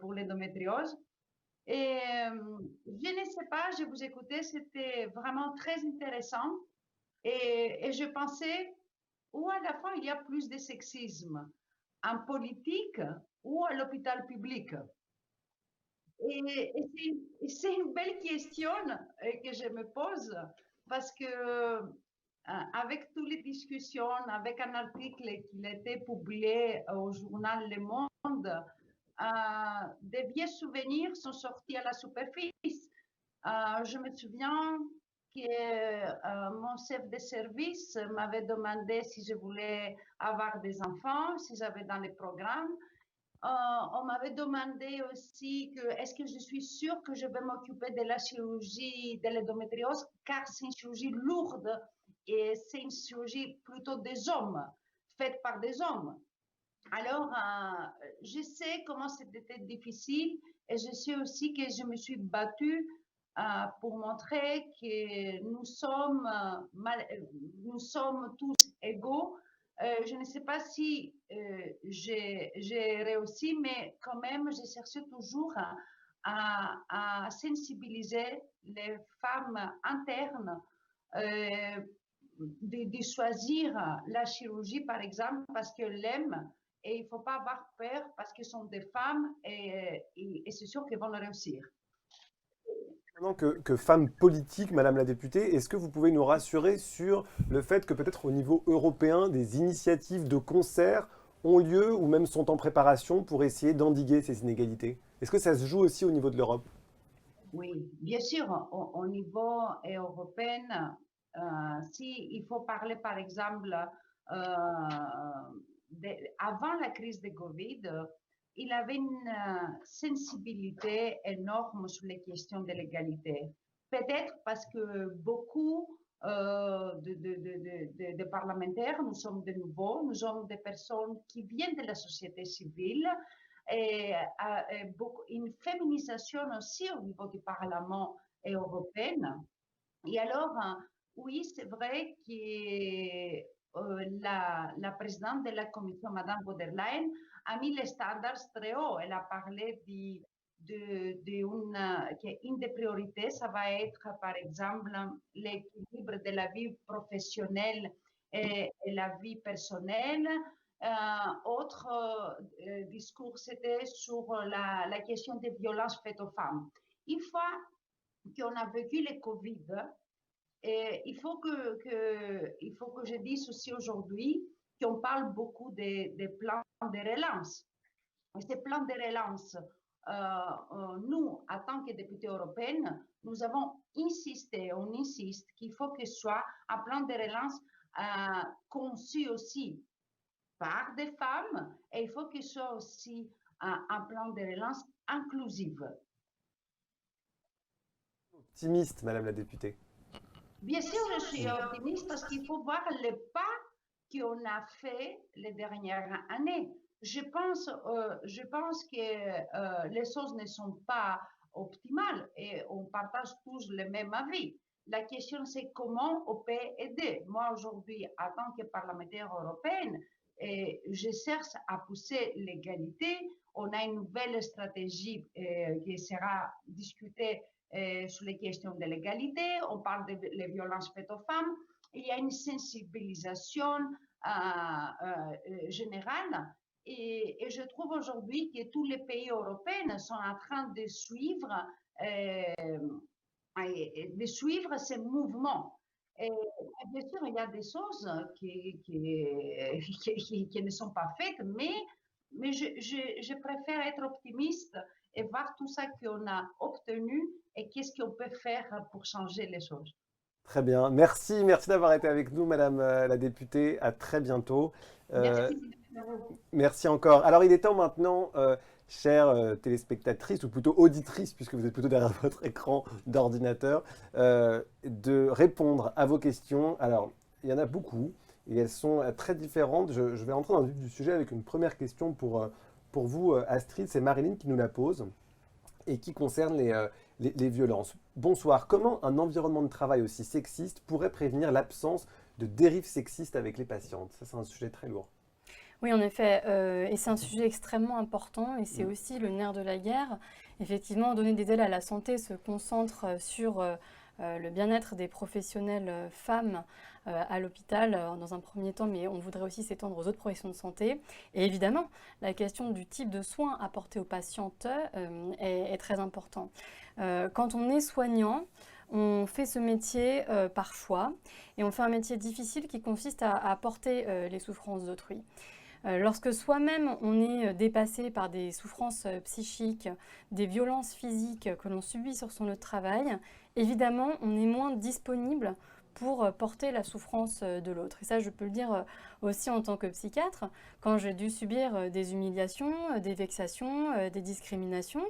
pour l'endométriose. Et je ne sais pas, je vous écoutais, c'était vraiment très intéressant. Et je pensais, où à la fin il y a plus de sexisme, en politique ou à l'hôpital public? Et c'est une belle question que je me pose parce que avec toutes les discussions, avec un article qui a été publié au journal Le Monde, des vieux souvenirs sont sortis à la superficie. Je me souviens que mon chef de service m'avait demandé si je voulais avoir des enfants, si j'avais dans les programmes. On m'avait demandé aussi est-ce que je suis sûre que je vais m'occuper de la chirurgie de l'endométriose, car c'est une chirurgie lourde et c'est une chirurgie plutôt des hommes, faite par des hommes. Alors, je sais comment c'était difficile et je sais aussi que je me suis battue pour montrer que nous sommes tous égaux. Je ne sais pas si j'ai réussi, mais quand même, j'ai cherché toujours à sensibiliser les femmes internes de choisir la chirurgie, par exemple, parce qu'elles l'aiment. Et il ne faut pas avoir peur parce que ce sont des femmes et c'est sûr qu'elles vont le réussir. Maintenant que femme politique, Madame la députée, est-ce que vous pouvez nous rassurer sur le fait que peut-être au niveau européen, des initiatives de concert ont lieu ou même sont en préparation pour essayer d'endiguer ces inégalités? Est-ce que ça se joue aussi au niveau de l'Europe? Oui, bien sûr, au niveau européen, il faut parler par exemple, avant la crise de Covid, il avait une sensibilité énorme sur les questions de l'égalité. Peut-être parce que beaucoup de parlementaires, nous sommes de nouveaux, nous sommes des personnes qui viennent de la société civile et une féminisation aussi au niveau du Parlement européen. Et alors, oui, c'est vrai que la présidente de la Commission, Madame von der Leyen, a mis les standards très haut. Elle a parlé qu'une des priorités, ça va être, par exemple, l'équilibre de la vie professionnelle et la vie personnelle. Autre discours, c'était sur la question des violences faites aux femmes. Une fois qu'on a vécu le Covid, et il faut que je dise aussi aujourd'hui qu'on parle beaucoup des plans de relance. Et ces plans de relance, nous, en tant que députés européennes, nous avons insisté, on insiste qu'il faut que ce soit un plan de relance conçu aussi par des femmes et il faut que ce soit aussi un plan de relance inclusif. Optimiste, Madame la députée. Bien sûr, je suis optimiste parce qu'il faut voir les pas qu'on a fait les dernières années. Je pense que les choses ne sont pas optimales et on partage tous le même avis. La question, c'est comment on peut aider. Moi, aujourd'hui, en tant que parlementaire européenne, je cherche à pousser l'égalité. On a une nouvelle stratégie qui sera discutée sur les questions de l'égalité, on parle des violences faites aux femmes, il y a une sensibilisation générale et je trouve aujourd'hui que tous les pays européens sont en train de suivre et de suivre ces mouvements. Et bien sûr, il y a des choses qui ne sont pas faites, mais je préfère être optimiste et voir tout ça qu'on a obtenu et qu'est-ce qu'on peut faire pour changer les choses. Très bien. Merci, merci d'avoir été avec nous, Madame la députée. À très bientôt. Merci. Merci encore. Alors, il est temps maintenant, chères téléspectatrices, ou plutôt auditrices, puisque vous êtes plutôt derrière votre écran d'ordinateur, de répondre à vos questions. Alors, il y en a beaucoup, et elles sont très différentes. Je vais entrer dans le vif du sujet avec une première question pour vous, Astrid. C'est Marilyn qui nous la pose, et qui concerne les violences. Bonsoir. Comment un environnement de travail aussi sexiste pourrait prévenir l'absence de dérives sexistes avec les patientes? Ça, c'est un sujet très lourd. Oui, en effet, et c'est un sujet extrêmement important et c'est aussi le nerf de la guerre. Effectivement, donner des aides à la santé se concentre sur le bien-être des professionnels femmes à l'hôpital dans un premier temps, mais on voudrait aussi s'étendre aux autres professions de santé. Et évidemment, la question du type de soins apportés aux patientes est très importante. Quand on est soignant, on fait ce métier par choix et on fait un métier difficile qui consiste à porter les souffrances d'autrui. Lorsque soi-même on est dépassé par des souffrances psychiques, des violences physiques que l'on subit sur son lieu de travail, évidemment on est moins disponible pour porter la souffrance de l'autre. Et ça, je peux le dire aussi en tant que psychiatre, quand j'ai dû subir des humiliations, des vexations, des discriminations,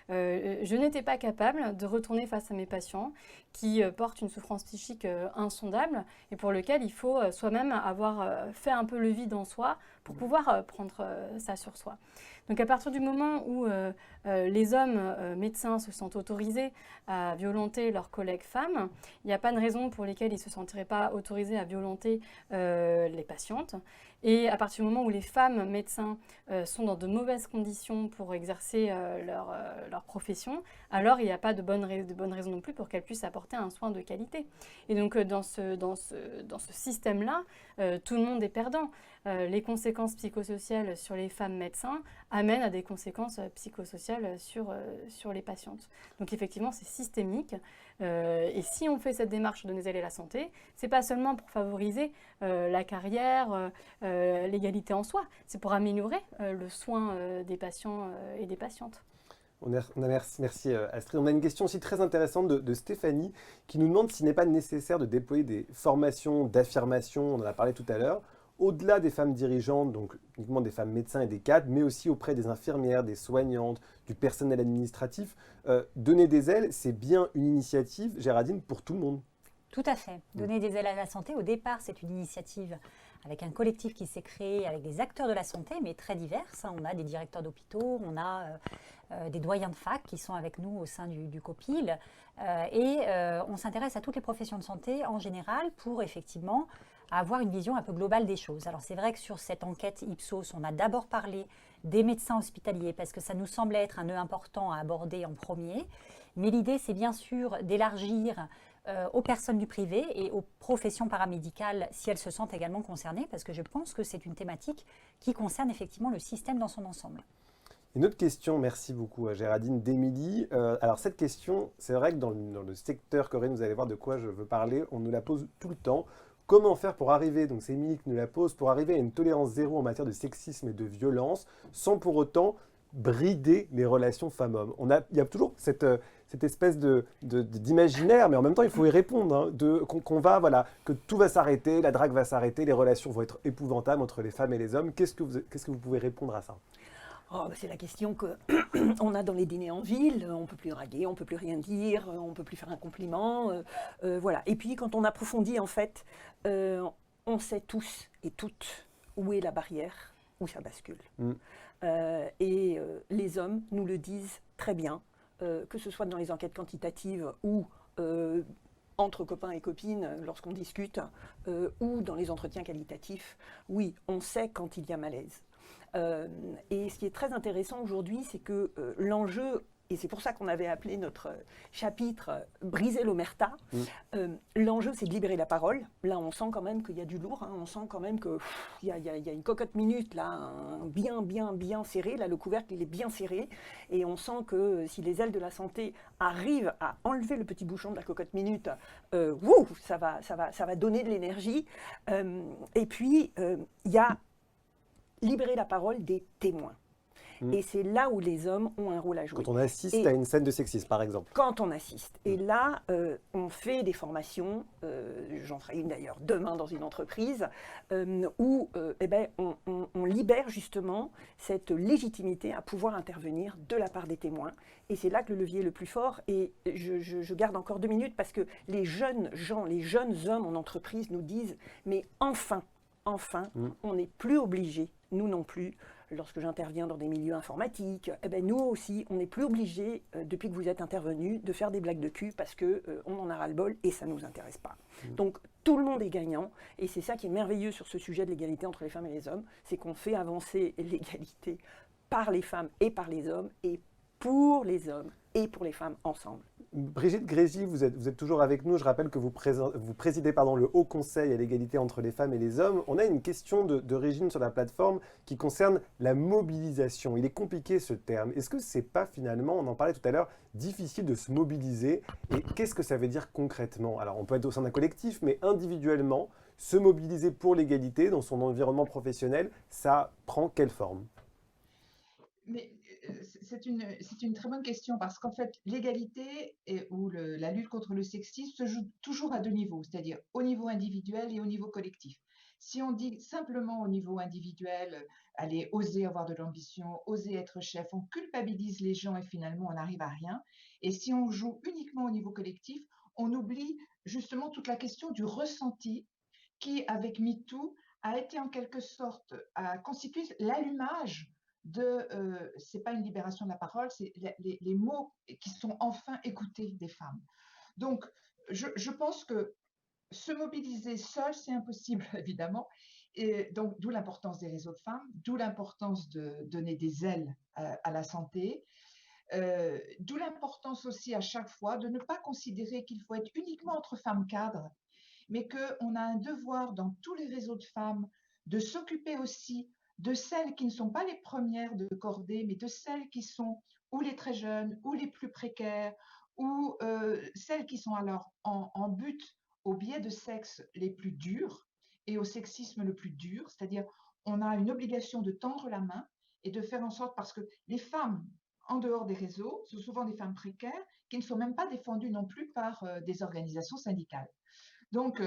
je n'étais pas capable de retourner face à mes patients qui portent une souffrance psychique insondable et pour lequel il faut soi-même avoir fait un peu le vide en soi pour pouvoir prendre ça sur soi. Donc à partir du moment où les hommes médecins se sentent autorisés à violenter leurs collègues femmes, il n'y a pas de raison pour lesquelles ils ne se sentiraient pas autorisés à violenter les patientes. Et à partir du moment où les femmes médecins sont dans de mauvaises conditions pour exercer leur profession, alors il n'y a pas de bonne raison non plus pour qu'elles puissent apporter un soin de qualité. Et donc dans ce système-là, tout le monde est perdant. Les conséquences psychosociales sur les femmes médecins amènent à des conséquences psychosociales sur les patientes. Donc effectivement, c'est systémique. Et si on fait cette démarche de donner aides à la santé, c'est pas seulement pour favoriser la carrière, l'égalité en soi, c'est pour améliorer le soin des patients et des patientes. Merci Astrid. On a une question aussi très intéressante de Stéphanie qui nous demande s'il n'est pas nécessaire de déployer des formations d'affirmation, on en a parlé tout à l'heure, au-delà des femmes dirigeantes, donc uniquement des femmes médecins et des cadres, mais aussi auprès des infirmières, des soignantes, du personnel administratif. Donner des ailes, c'est bien une initiative, Géraldine, pour tout le monde. Tout à fait. Donner des ailes à la santé, au départ, c'est une initiative avec un collectif qui s'est créé avec des acteurs de la santé, mais très divers. On a des directeurs d'hôpitaux, on a des doyens de fac qui sont avec nous au sein du COPIL. On s'intéresse à toutes les professions de santé en général pour effectivement avoir une vision un peu globale des choses. Alors c'est vrai que sur cette enquête Ipsos, on a d'abord parlé des médecins hospitaliers parce que ça nous semblait être un nœud important à aborder en premier. Mais l'idée, c'est bien sûr d'élargir aux personnes du privé et aux professions paramédicales si elles se sentent également concernées, parce que je pense que c'est une thématique qui concerne effectivement le système dans son ensemble. Une autre question, merci beaucoup à Géraldine, d'Émilie. Alors cette question, c'est vrai que dans le secteur coréen, vous allez voir de quoi je veux parler, on nous la pose tout le temps. Comment faire pour arriver, donc c'est Émilie qui nous la pose, pour arriver à une tolérance zéro en matière de sexisme et de violence, sans pour autant brider les relations femmes-hommes? Il y a toujours cette espèce d'imaginaire, mais en même temps, il faut y répondre, que tout va s'arrêter, la drague va s'arrêter, les relations vont être épouvantables entre les femmes et les hommes. Qu'est-ce que vous pouvez répondre à ça? C'est la question qu'on a dans les dîners en ville. On ne peut plus draguer, on ne peut plus rien dire, on ne peut plus faire un compliment. Voilà. Et puis, quand on approfondit, en fait, on sait tous et toutes où est la barrière, où ça bascule. Les hommes nous le disent très bien, que ce soit dans les enquêtes quantitatives ou entre copains et copines lorsqu'on discute, ou dans les entretiens qualitatifs. Oui, on sait quand il y a malaise. Et ce qui est très intéressant aujourd'hui, c'est que l'enjeu et c'est pour ça qu'on avait appelé notre chapitre « Briser l'omerta ». L'enjeu, c'est de libérer la parole. Là, on sent quand même qu'il y a du lourd, hein. On sent quand même qu'il y a une cocotte minute, là, bien serrée. Là, le couvercle, il est bien serré. Et on sent que si les ailes de la santé arrivent à enlever le petit bouchon de la cocotte minute, ça va donner de l'énergie. Et puis, il y a libérer la parole des témoins. Et c'est là où les hommes ont un rôle à jouer. Quand on assiste à une scène de sexisme, par exemple. Quand on assiste. Et là, on fait des formations, j'en ferai une d'ailleurs demain dans une entreprise, où on libère justement cette légitimité à pouvoir intervenir de la part des témoins. Et c'est là que le levier est le plus fort. Et je garde encore 2 minutes parce que les jeunes gens, les jeunes hommes en entreprise nous disent « mais enfin, on n'est plus obligé, nous non plus, lorsque j'interviens dans des milieux informatiques, nous aussi, on n'est plus obligé, depuis que vous êtes intervenus, de faire des blagues de cul parce qu'on en a ras-le-bol et ça ne nous intéresse pas. » Donc tout le monde est gagnant et c'est ça qui est merveilleux sur ce sujet de l'égalité entre les femmes et les hommes, c'est qu'on fait avancer l'égalité par les femmes et par les hommes et pour les hommes et pour les femmes ensemble. Brigitte Grégy, vous êtes toujours avec nous. Je rappelle que vous présidez le Haut Conseil à l'égalité entre les femmes et les hommes. On a une question de Régine sur la plateforme qui concerne la mobilisation. Il est compliqué ce terme. Est-ce que c'est pas finalement, on en parlait tout à l'heure, difficile de se mobiliser? Et qu'est-ce que ça veut dire concrètement? Alors on peut être au sein d'un collectif, mais individuellement, se mobiliser pour l'égalité dans son environnement professionnel, ça prend quelle forme? Mais c'est une très bonne question parce qu'en fait, l'égalité ou la lutte contre le sexisme se joue toujours à 2 niveaux, c'est-à-dire au niveau individuel et au niveau collectif. Si on dit simplement au niveau individuel, allez, oser avoir de l'ambition, oser être chef, on culpabilise les gens et finalement on n'arrive à rien. Et si on joue uniquement au niveau collectif, on oublie justement toute la question du ressenti qui, avec MeToo, a été en quelque sorte, a constitué l'allumage c'est pas une libération de la parole, c'est les mots qui sont enfin écoutés des femmes. Donc, je pense que se mobiliser seul, c'est impossible, évidemment. Et donc, d'où l'importance des réseaux de femmes, d'où l'importance de donner des ailes à la santé, d'où l'importance aussi à chaque fois de ne pas considérer qu'il faut être uniquement entre femmes cadres, mais qu'on a un devoir dans tous les réseaux de femmes de s'occuper aussi de celles qui ne sont pas les premières de cordée, mais de celles qui sont ou les très jeunes, ou les plus précaires, ou celles qui sont alors en but au biais de sexe les plus durs et au sexisme le plus dur, c'est-à-dire on a une obligation de tendre la main et de faire en sorte, parce que les femmes en dehors des réseaux sont souvent des femmes précaires qui ne sont même pas défendues non plus par des organisations syndicales. Donc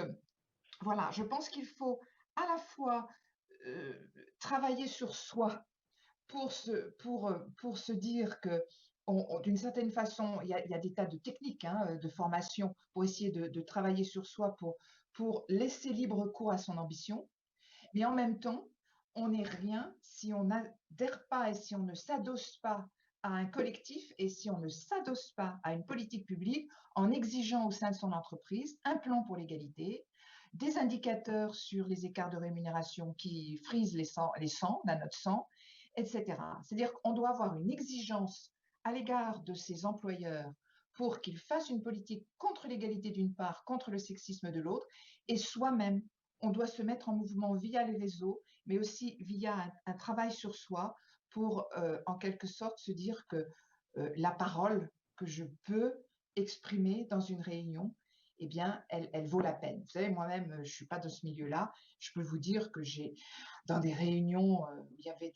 voilà, je pense qu'il faut à la fois travailler sur soi pour se dire que d'une certaine façon, il y a des tas de techniques de formation pour essayer de travailler sur soi pour laisser libre cours à son ambition. Mais en même temps, on n'est rien si on n'adhère pas et si on ne s'adosse pas à un collectif et si on ne s'adosse pas à une politique publique en exigeant au sein de son entreprise un plan pour l'égalité, des indicateurs sur les écarts de rémunération qui frisent les sangs, la note 100, etc. C'est-à-dire qu'on doit avoir une exigence à l'égard de ces employeurs pour qu'ils fassent une politique contre l'égalité d'une part, contre le sexisme de l'autre, et soi-même, on doit se mettre en mouvement via les réseaux, mais aussi via un travail sur soi pour, en quelque sorte, se dire que la parole que je peux exprimer dans une réunion, eh bien, elle vaut la peine. Vous savez, moi-même, je ne suis pas dans ce milieu-là. Je peux vous dire que dans des réunions où il y avait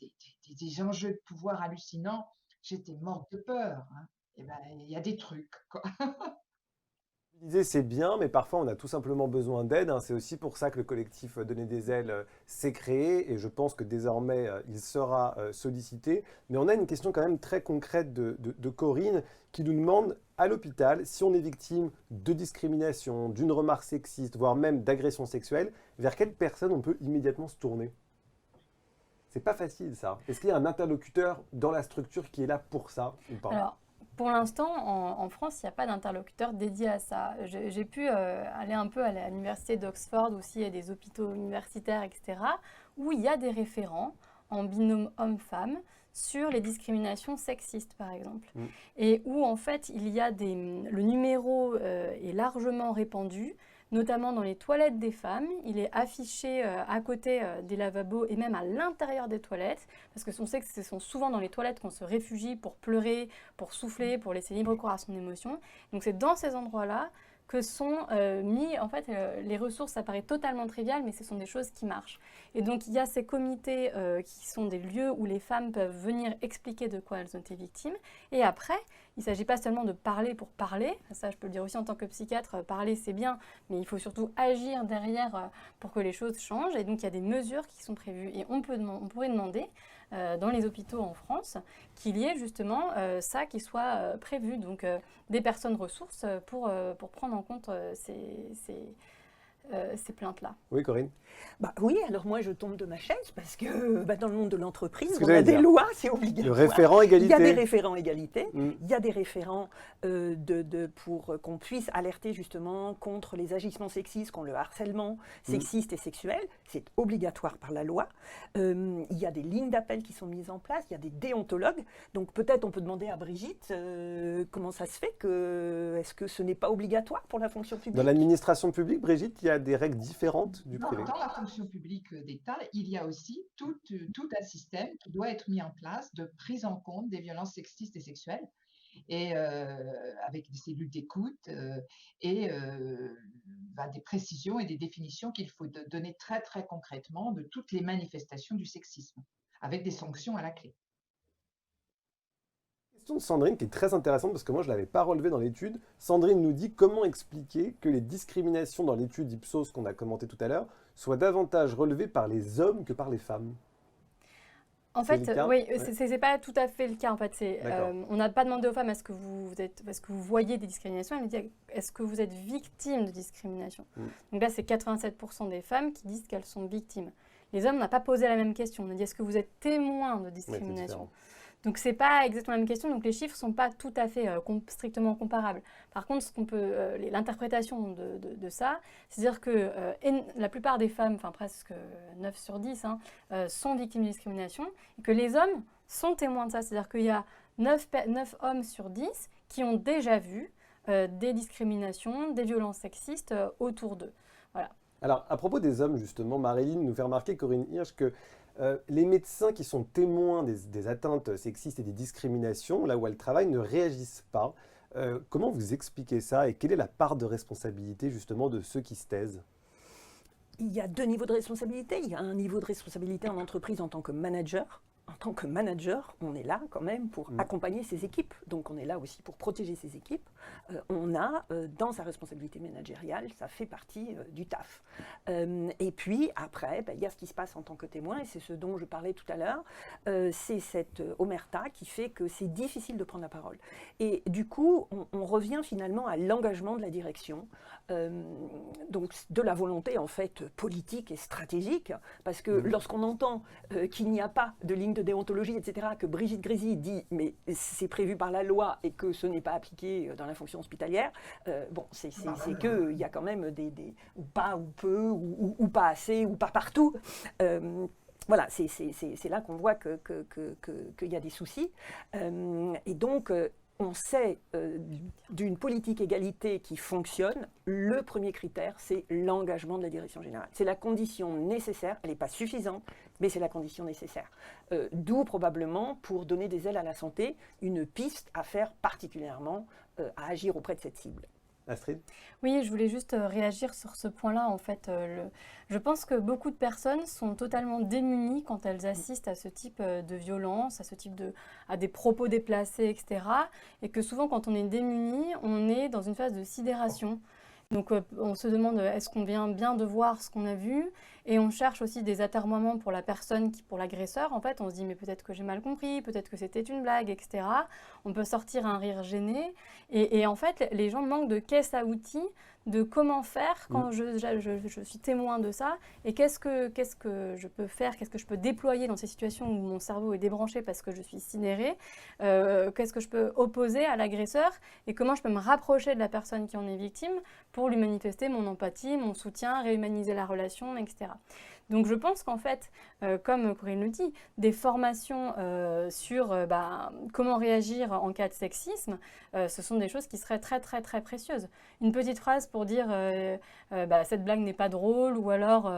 des enjeux de pouvoir hallucinants, j'étais morte de peur. Eh ben, il y a des trucs, quoi. C'est bien, mais parfois on a tout simplement besoin d'aide. C'est aussi pour ça que le collectif Donner des ailes s'est créé et je pense que désormais il sera sollicité. Mais on a une question quand même très concrète de Corinne qui nous demande à l'hôpital si on est victime de discrimination, d'une remarque sexiste, voire même d'agression sexuelle, vers quelle personne on peut immédiatement se tourner? C'est pas facile ça. Est-ce qu'il y a un interlocuteur dans la structure qui est là pour ça ou pas? Alors, pour l'instant, en France, il n'y a pas d'interlocuteur dédié à ça. J'ai pu aller un peu à l'université d'Oxford, aussi à des hôpitaux universitaires, etc., où il y a des référents en binôme homme-femme sur les discriminations sexistes, par exemple. Et où, en fait, le numéro est largement répandu, notamment dans les toilettes des femmes. Il est affiché à côté des lavabos et même à l'intérieur des toilettes, parce que on sait que ce sont souvent dans les toilettes qu'on se réfugie pour pleurer, pour souffler, pour laisser libre cours à son émotion. Donc c'est dans ces endroits-là que sont mis, en fait, les ressources, ça paraît totalement trivial, mais ce sont des choses qui marchent. Et donc, il y a ces comités qui sont des lieux où les femmes peuvent venir expliquer de quoi elles ont été victimes. Et après, il ne s'agit pas seulement de parler pour parler, ça je peux le dire aussi en tant que psychiatre, parler c'est bien, mais il faut surtout agir derrière pour que les choses changent. Et donc, il y a des mesures qui sont prévues. Et on pourrait demander, dans les hôpitaux en France, qu'il y ait justement ça qui soit prévu, donc des personnes ressources pour prendre en compte ces plaintes-là. Oui, Corinne? Oui, alors moi je tombe de ma chaise parce que dans le monde de l'entreprise, on a des lois, c'est obligatoire. Le référent égalité. Il y a des référents égalité, il y a des référents pour qu'on puisse alerter justement contre les agissements sexistes, contre le harcèlement sexiste et sexuel. C'est obligatoire par la loi. Il y a des lignes d'appel qui sont mises en place, il y a des déontologues. Donc peut-être on peut demander à Brigitte comment ça se fait est-ce que ce n'est pas obligatoire pour la fonction publique? Dans l'administration publique, Brigitte, il y a des règles différentes du privé. Dans la fonction publique d'État, il y a aussi tout un système qui doit être mis en place de prise en compte des violences sexistes et sexuelles, et avec des cellules d'écoute et des précisions et des définitions qu'il faut donner très très concrètement de toutes les manifestations du sexisme, avec des sanctions à la clé. Question de Sandrine qui est très intéressante parce que moi je ne l'avais pas relevée dans l'étude. Sandrine nous dit comment expliquer que les discriminations dans l'étude Ipsos qu'on a commentée tout à l'heure soient davantage relevées par les hommes que par les femmes. En fait, oui, c'est pas tout à fait le cas. En fait, on n'a pas demandé aux femmes est-ce que vous voyez des discriminations, elle nous dit est-ce que vous êtes victime de discrimination. Donc là, c'est 87% des femmes qui disent qu'elles sont victimes. Les hommes, on n'a pas posé la même question. On a dit est-ce que vous êtes témoin de discrimination. Donc c'est pas exactement la même question, donc les chiffres sont pas tout à fait strictement comparables. Par contre, l'interprétation de ça, c'est-à-dire que la plupart des femmes, enfin presque 9 sur 10, sont victimes de discrimination, et que les hommes sont témoins de ça, c'est-à-dire qu'il y a 9 hommes sur 10 qui ont déjà vu des discriminations, des violences sexistes autour d'eux. Voilà. Alors, à propos des hommes, justement, Marilyn nous fait remarquer, Corinne Hirsch, que les médecins qui sont témoins des atteintes sexistes et des discriminations, là où elles travaillent, ne réagissent pas. Comment vous expliquez ça et quelle est la part de responsabilité, justement, de ceux qui se taisent? Il y a 2 niveaux de responsabilité. Il y a un niveau de responsabilité en entreprise en tant que manager. En tant que manager, on est là quand même pour accompagner ses équipes. Donc on est là aussi pour protéger ses équipes. On a, dans sa responsabilité managériale, ça fait partie du taf. Et puis après, il y a ce qui se passe en tant que témoin, et c'est ce dont je parlais tout à l'heure. C'est cette omerta qui fait que c'est difficile de prendre la parole. Et du coup, on revient finalement à l'engagement de la direction, donc de la volonté en fait politique et stratégique, parce que lorsqu'on entend qu'il n'y a pas de ligne de déontologie, etc., que Brigitte Grésy dit mais c'est prévu par la loi et que ce n'est pas appliqué dans la fonction hospitalière, c'est qu'il y a quand même des ou pas, ou peu, ou pas assez, ou pas partout. Voilà, c'est là qu'on voit qu'il y a des soucis. Et donc, on sait d'une politique égalité qui fonctionne, le premier critère, c'est l'engagement de la direction générale. C'est la condition nécessaire, elle n'est pas suffisante, mais c'est la condition nécessaire. D'où probablement, pour donner des ailes à la santé, une piste à faire particulièrement, à agir auprès de cette cible. Astrid ? Oui, je voulais juste réagir sur ce point-là. En fait, je pense que beaucoup de personnes sont totalement démunies quand elles assistent à ce type de violence, à des propos déplacés, etc. Et que souvent, quand on est démuni, on est dans une phase de sidération. Donc on se demande est-ce qu'on vient bien de voir ce qu'on a vu, et on cherche aussi des atermoiements pour la personne, pour l'agresseur. En fait, on se dit mais peut-être que j'ai mal compris, peut-être que c'était une blague, etc. On peut sortir un rire gêné, et en fait les gens manquent de caisse à outils de comment faire quand je suis témoin de ça, et qu'est-ce que je peux faire, qu'est-ce que je peux déployer dans ces situations où mon cerveau est débranché parce que je suis sidérée, qu'est-ce que je peux opposer à l'agresseur, et comment je peux me rapprocher de la personne qui en est victime pour lui manifester mon empathie, mon soutien, réhumaniser la relation, etc. Donc je pense qu'en fait, comme Corinne le dit, des formations sur comment réagir en cas de sexisme, ce sont des choses qui seraient très très très précieuses. Une petite phrase pour dire cette blague n'est pas drôle, ou alors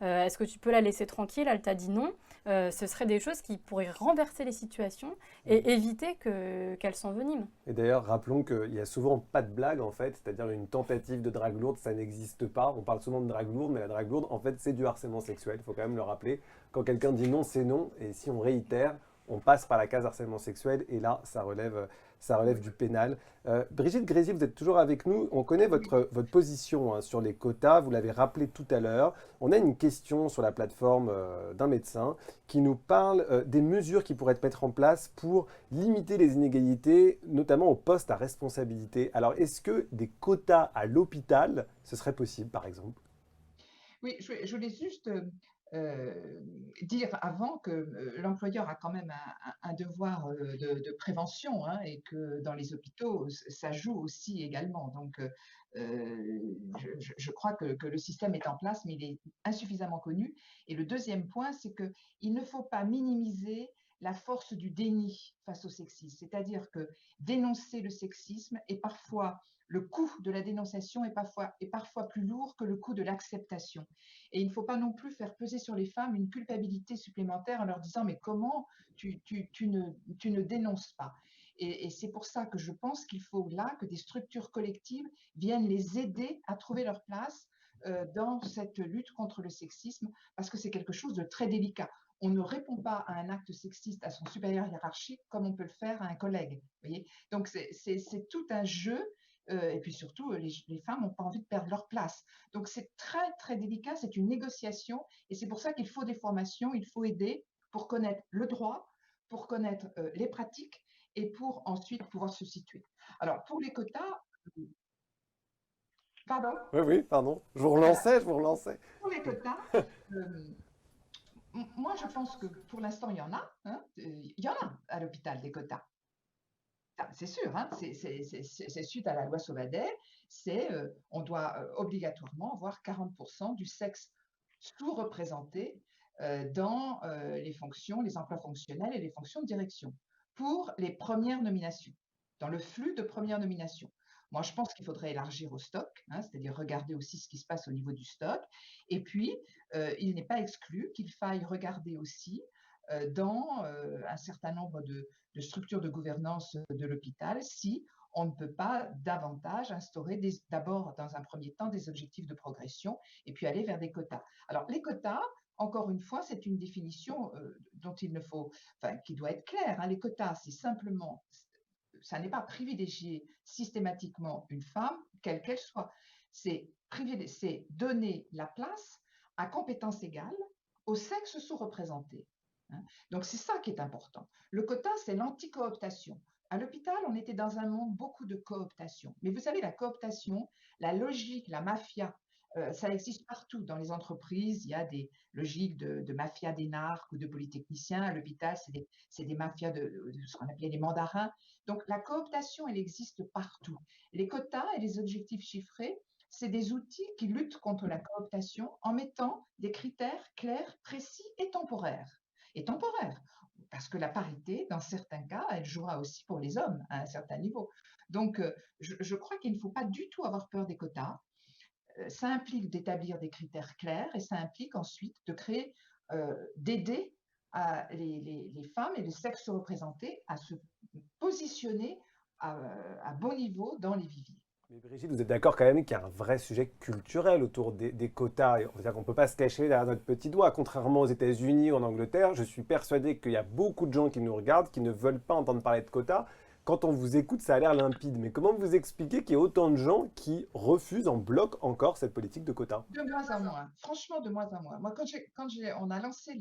est-ce que tu peux la laisser tranquille, elle t'a dit non. Ce seraient des choses qui pourraient renverser les situations et éviter qu'elles s'enveniment. Et d'ailleurs, rappelons qu'il n'y a souvent pas de blague en fait, c'est-à-dire une tentative de drague lourde, ça n'existe pas. On parle souvent de drague lourde, mais la drague lourde, en fait, c'est du harcèlement sexuel, il faut quand même le rappeler. Quand quelqu'un dit non, c'est non, et si on réitère, on passe par la case harcèlement sexuel, et là, ça relève du pénal. Brigitte Grésy, vous êtes toujours avec nous. On connaît votre position sur les quotas, vous l'avez rappelé tout à l'heure. On a une question sur la plateforme d'un médecin qui nous parle des mesures qui pourraient être mises en place pour limiter les inégalités, notamment au poste à responsabilité. Alors, est-ce que des quotas à l'hôpital, ce serait possible, par exemple? Oui, je voulais juste dire avant que l'employeur a quand même un devoir de prévention, hein, et que dans les hôpitaux, ça joue aussi également. Donc, je crois que le système est en place, mais il est insuffisamment connu. Et le deuxième point, c'est qu'il ne faut pas minimiser la force du déni face au sexisme. C'est-à-dire que dénoncer le sexisme est parfois le coût de la dénonciation est parfois plus lourd que le coût de l'acceptation. Et il ne faut pas non plus faire peser sur les femmes une culpabilité supplémentaire en leur disant « mais comment tu ne dénonces pas ?» Et c'est pour ça que je pense qu'il faut là que des structures collectives viennent les aider à trouver leur place dans cette lutte contre le sexisme, parce que c'est quelque chose de très délicat. On ne répond pas à un acte sexiste à son supérieur hiérarchique comme on peut le faire à un collègue. Voyez, donc c'est tout un jeu. Et puis surtout, les femmes n'ont pas envie de perdre leur place. Donc c'est très très délicat, c'est une négociation, et c'est pour ça qu'il faut des formations, il faut aider pour connaître le droit, pour connaître les pratiques, et pour ensuite pouvoir se situer. Alors pour les quotas, pardon? Oui, pardon, je vous relançais. Pour les quotas, moi je pense que pour l'instant il y en a, hein, il y en a à l'hôpital des quotas. C'est sûr, hein, c'est suite à la loi Sauvadet, on doit obligatoirement avoir 40% du sexe sous-représenté dans les fonctions, les emplois fonctionnels et les fonctions de direction pour les premières nominations, dans le flux de premières nominations. Moi, je pense qu'il faudrait élargir au stock, hein, c'est-à-dire regarder aussi ce qui se passe au niveau du stock. Et puis, il n'est pas exclu qu'il faille regarder aussi dans un certain nombre de structures de gouvernance de l'hôpital si on ne peut pas davantage instaurer d'abord dans un premier temps des objectifs de progression et puis aller vers des quotas. Alors les quotas, encore une fois, c'est une définition dont il ne faut, enfin, qui doit être claire, hein. Les quotas, c'est simplement, ça n'est pas privilégier systématiquement une femme, quelle qu'elle soit. C'est donner la place à compétences égales au sexe sous-représenté. Donc c'est ça qui est important. Le quota, c'est l'anti-cooptation. À l'hôpital, on était dans un monde beaucoup de cooptation. Mais vous savez, la cooptation, la logique, la mafia, ça existe partout. Dans les entreprises, il y a des logiques de mafia d'énarques ou de polytechniciens. À l'hôpital, c'est des mafias de ce qu'on appelait les mandarins. Donc la cooptation, elle existe partout. Les quotas et les objectifs chiffrés, c'est des outils qui luttent contre la cooptation en mettant des critères clairs, précis et temporaires. Parce que la parité, dans certains cas, elle jouera aussi pour les hommes à un certain niveau. Donc, je crois qu'il ne faut pas du tout avoir peur des quotas. Ça implique d'établir des critères clairs et ça implique ensuite de créer, d'aider les femmes et les sexes représentés à se positionner à bon niveau dans les viviers. Mais Brigitte, vous êtes d'accord quand même qu'il y a un vrai sujet culturel autour des quotas. C'est-à-dire qu'on ne peut pas se cacher derrière notre petit doigt. Contrairement aux États-Unis ou en Angleterre, je suis persuadé qu'il y a beaucoup de gens qui nous regardent, qui ne veulent pas entendre parler de quotas. Quand on vous écoute, ça a l'air limpide. Mais comment vous expliquez qu'il y a autant de gens qui refusent en bloc encore cette politique de quotas? De moins en moins. Franchement, de moins en moins. Moi, quand on a lancé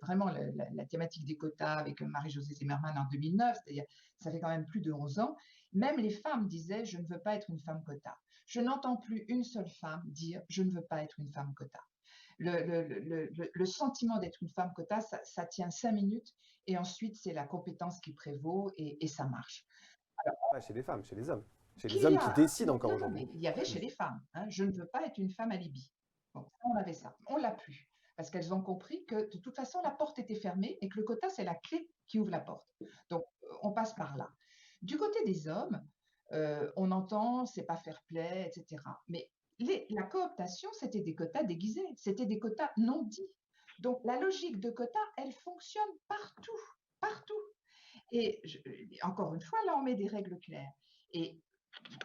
vraiment la thématique des quotas avec Marie-Josée Zimmermann en 2009, c'est-à-dire ça fait quand même plus de 11 ans, même les femmes disaient « je ne veux pas être une femme quota ». Je n'entends plus une seule femme dire « je ne veux pas être une femme quota ». Le sentiment d'être une femme quota, ça tient 5 minutes et ensuite c'est la compétence qui prévaut et ça marche. Alors, pas chez les femmes, chez les hommes. Chez les hommes qui décident encore aujourd'hui. Il y avait chez les femmes, hein, je ne veux pas être une femme alibi. Bon, on avait ça, on l'a plus. parce qu'elles ont compris que de toute façon, la porte était fermée et que le quota, c'est la clé qui ouvre la porte. Donc, on passe par là. Du côté des hommes, on entend, c'est pas fair play, etc. Mais la cooptation, c'était des quotas déguisés, c'était des quotas non dits. Donc, la logique de quota, elle fonctionne partout, partout. Et encore une fois, là, on met des règles claires. Et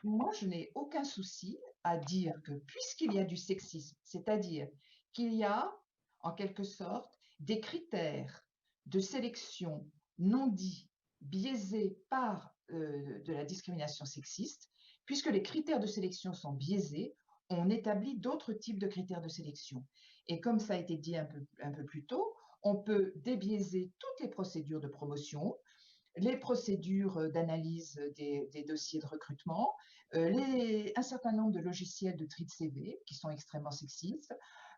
moi, je n'ai aucun souci à dire que puisqu'il y a du sexisme, c'est-à-dire qu'il y a, en quelque sorte, des critères de sélection non dits, biaisés par de la discrimination sexiste, puisque les critères de sélection sont biaisés, on établit d'autres types de critères de sélection. Et comme ça a été dit un peu plus tôt, on peut débiaiser toutes les procédures de promotion, les procédures d'analyse des dossiers de recrutement, un certain nombre de logiciels de tri de CV qui sont extrêmement sexistes,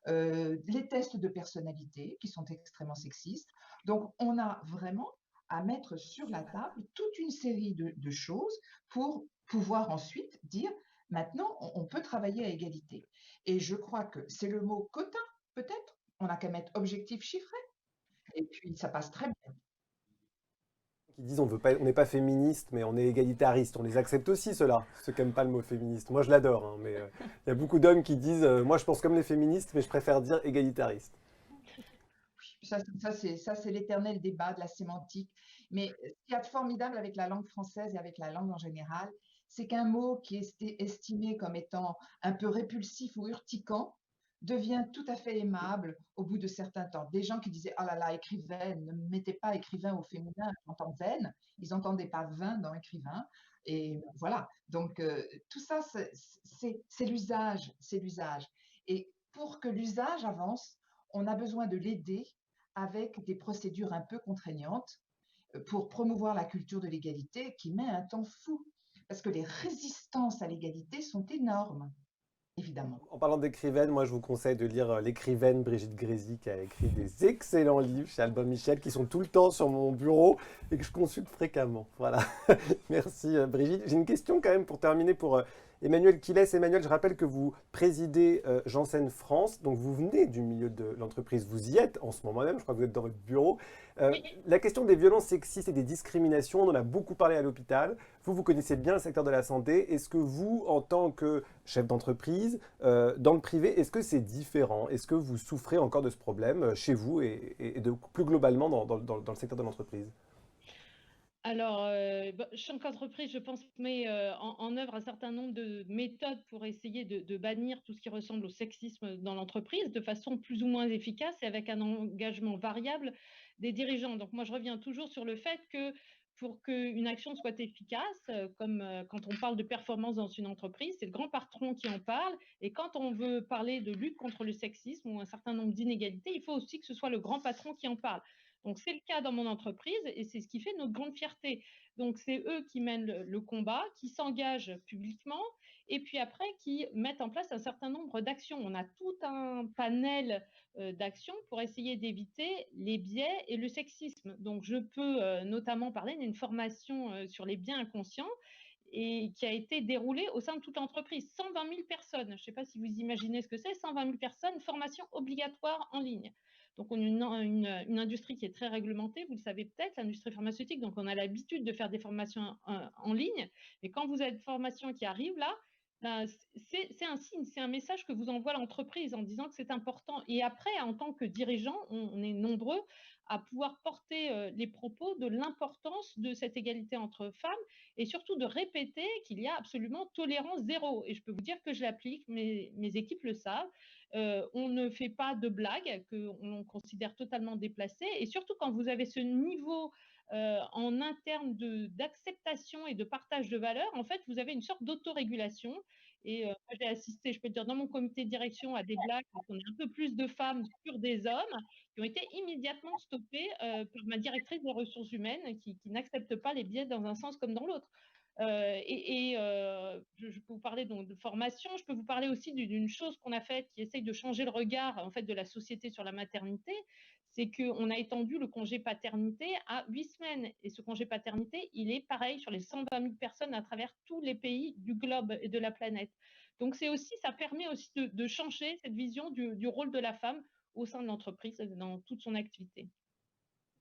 les tests de personnalité qui sont extrêmement sexistes. Donc, on a vraiment à mettre sur la table toute une série de choses pour pouvoir ensuite dire, maintenant, on peut travailler à égalité. Et je crois que c'est le mot quota, peut-être. On n'a qu'à mettre objectif chiffré. Et puis, ça passe très bien. Qui disent on n'est pas féministe, mais on est égalitariste. On les accepte aussi, ceux-là, ceux qui n'aiment pas le mot féministe. Moi, je l'adore, hein, mais il y a beaucoup d'hommes qui disent moi, je pense comme les féministes, mais je préfère dire égalitariste. Ça, c'est l'éternel débat de la sémantique. Mais ce qu'il y a de formidable avec la langue française et avec la langue en général, c'est qu'un mot qui est estimé comme étant un peu répulsif ou urticant devient tout à fait aimable au bout de certains temps. Des gens qui disaient « Oh là là, écrivaine », ne mettez pas écrivain au féminin, j'entends veine, ils n'entendaient pas vin dans écrivain. Et voilà, donc tout ça, c'est l'usage, c'est l'usage. Et pour que l'usage avance, on a besoin de l'aider avec des procédures un peu contraignantes pour promouvoir la culture de l'égalité qui met un temps fou. Parce que les résistances à l'égalité sont énormes, évidemment. En parlant d'écrivaine, moi je vous conseille de lire l'écrivaine Brigitte Grésy qui a écrit des excellents livres chez Albin Michel qui sont tout le temps sur mon bureau et que je consulte fréquemment. Voilà. Merci Brigitte. J'ai une question quand même pour terminer pour Emmanuel Quilès. Emmanuel, je rappelle que vous présidez Janssen France, donc vous venez du milieu de l'entreprise, vous y êtes en ce moment même, je crois que vous êtes dans votre bureau. La question des violences sexistes et des discriminations, on en a beaucoup parlé à l'hôpital. Vous connaissez bien le secteur de la santé. Est-ce que vous, en tant que chef d'entreprise, dans le privé, est-ce que c'est différent? Est-ce que vous souffrez encore de ce problème chez vous et plus globalement dans le secteur de l'entreprise? Alors, chaque entreprise, je pense, met en œuvre un certain nombre de méthodes pour essayer de bannir tout ce qui ressemble au sexisme dans l'entreprise de façon plus ou moins efficace et avec un engagement variable des dirigeants. Donc, moi, je reviens toujours sur le fait que pour qu'une action soit efficace, comme quand on parle de performance dans une entreprise, c'est le grand patron qui en parle. Et quand on veut parler de lutte contre le sexisme ou un certain nombre d'inégalités, il faut aussi que ce soit le grand patron qui en parle. Donc, c'est le cas dans mon entreprise et c'est ce qui fait notre grande fierté. Donc, c'est eux qui mènent le combat, qui s'engagent publiquement et puis après qui mettent en place un certain nombre d'actions. On a tout un panel d'actions pour essayer d'éviter les biais et le sexisme. Donc, je peux notamment parler d'une formation sur les biais inconscients et qui a été déroulée au sein de toute l'entreprise. 120 000 personnes, je ne sais pas si vous imaginez ce que c'est, 120 000 personnes, formation obligatoire en ligne. Donc, on a une industrie qui est très réglementée, vous le savez peut-être, l'industrie pharmaceutique. Donc, on a l'habitude de faire des formations en ligne. Mais quand vous avez une formation qui arrive là, c'est un signe, c'est un message que vous envoie l'entreprise en disant que c'est important. Et après, en tant que dirigeant, on est nombreux à pouvoir porter les propos de l'importance de cette égalité entre femmes et surtout de répéter qu'il y a absolument tolérance zéro. Et je peux vous dire que je l'applique, mes équipes le savent. On ne fait pas de blagues qu'on considère totalement déplacées. Et surtout quand vous avez ce niveau en interne d'acceptation et de partage de valeurs, en fait, vous avez une sorte d'autorégulation. Et j'ai assisté, je peux dire, dans mon comité de direction à des blagues où on a un peu plus de femmes sur des hommes qui ont été immédiatement stoppées par ma directrice des ressources humaines qui n'accepte pas les biais dans un sens comme dans l'autre. Je peux vous parler donc de formation, je peux vous parler aussi d'une chose qu'on a faite qui essaye de changer le regard en fait, de la société sur la maternité, c'est qu'on a étendu le congé paternité à 8 semaines. Et ce congé paternité, il est pareil sur les 120 000 personnes à travers tous les pays du globe et de la planète. Donc c'est aussi, ça permet aussi de changer cette vision du rôle de la femme au sein de l'entreprise, dans toute son activité.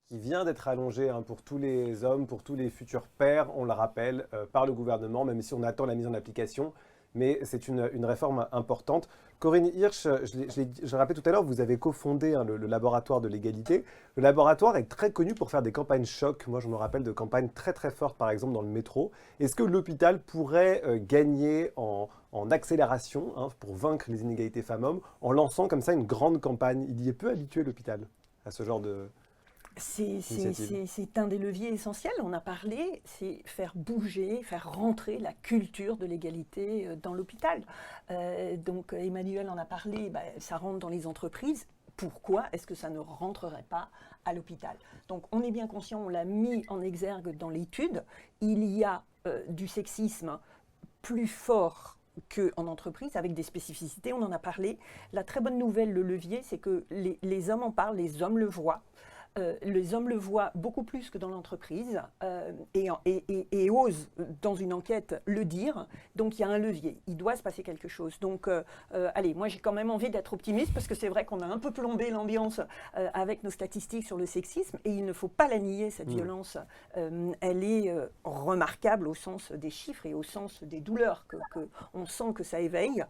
Qui vient d'être allongé pour tous les hommes, pour tous les futurs pères, on le rappelle, par le gouvernement, même si on attend la mise en application. Mais c'est une réforme importante. Corinne Hirsch, je l'ai rappelé tout à l'heure, vous avez cofondé le laboratoire de l'égalité. Le laboratoire est très connu pour faire des campagnes choc. Moi, je me rappelle de campagnes très très fortes, par exemple, dans le métro. Est-ce que l'hôpital pourrait gagner en accélération pour vaincre les inégalités femmes-hommes en lançant comme ça une grande campagne? Il y est peu habitué, l'hôpital, à ce genre de... C'est un des leviers essentiels, on a parlé, c'est faire bouger, faire rentrer la culture de l'égalité dans l'hôpital. Donc Emmanuel en a parlé, ça rentre dans les entreprises. Pourquoi est-ce que ça ne rentrerait pas à l'hôpital? Donc on est bien conscient, on l'a mis en exergue dans l'étude, il y a du sexisme plus fort qu'en entreprise, avec des spécificités, on en a parlé. La très bonne nouvelle, le levier, c'est que les hommes en parlent, les hommes le voient. Les hommes le voient beaucoup plus que dans l'entreprise et osent, dans une enquête, le dire. Donc, il y a un levier. Il doit se passer quelque chose. Donc, allez, moi, j'ai quand même envie d'être optimiste parce que c'est vrai qu'on a un peu plombé l'ambiance avec nos statistiques sur le sexisme et il ne faut pas la nier, cette violence. Elle est remarquable au sens des chiffres et au sens des douleurs. On sent que ça éveille.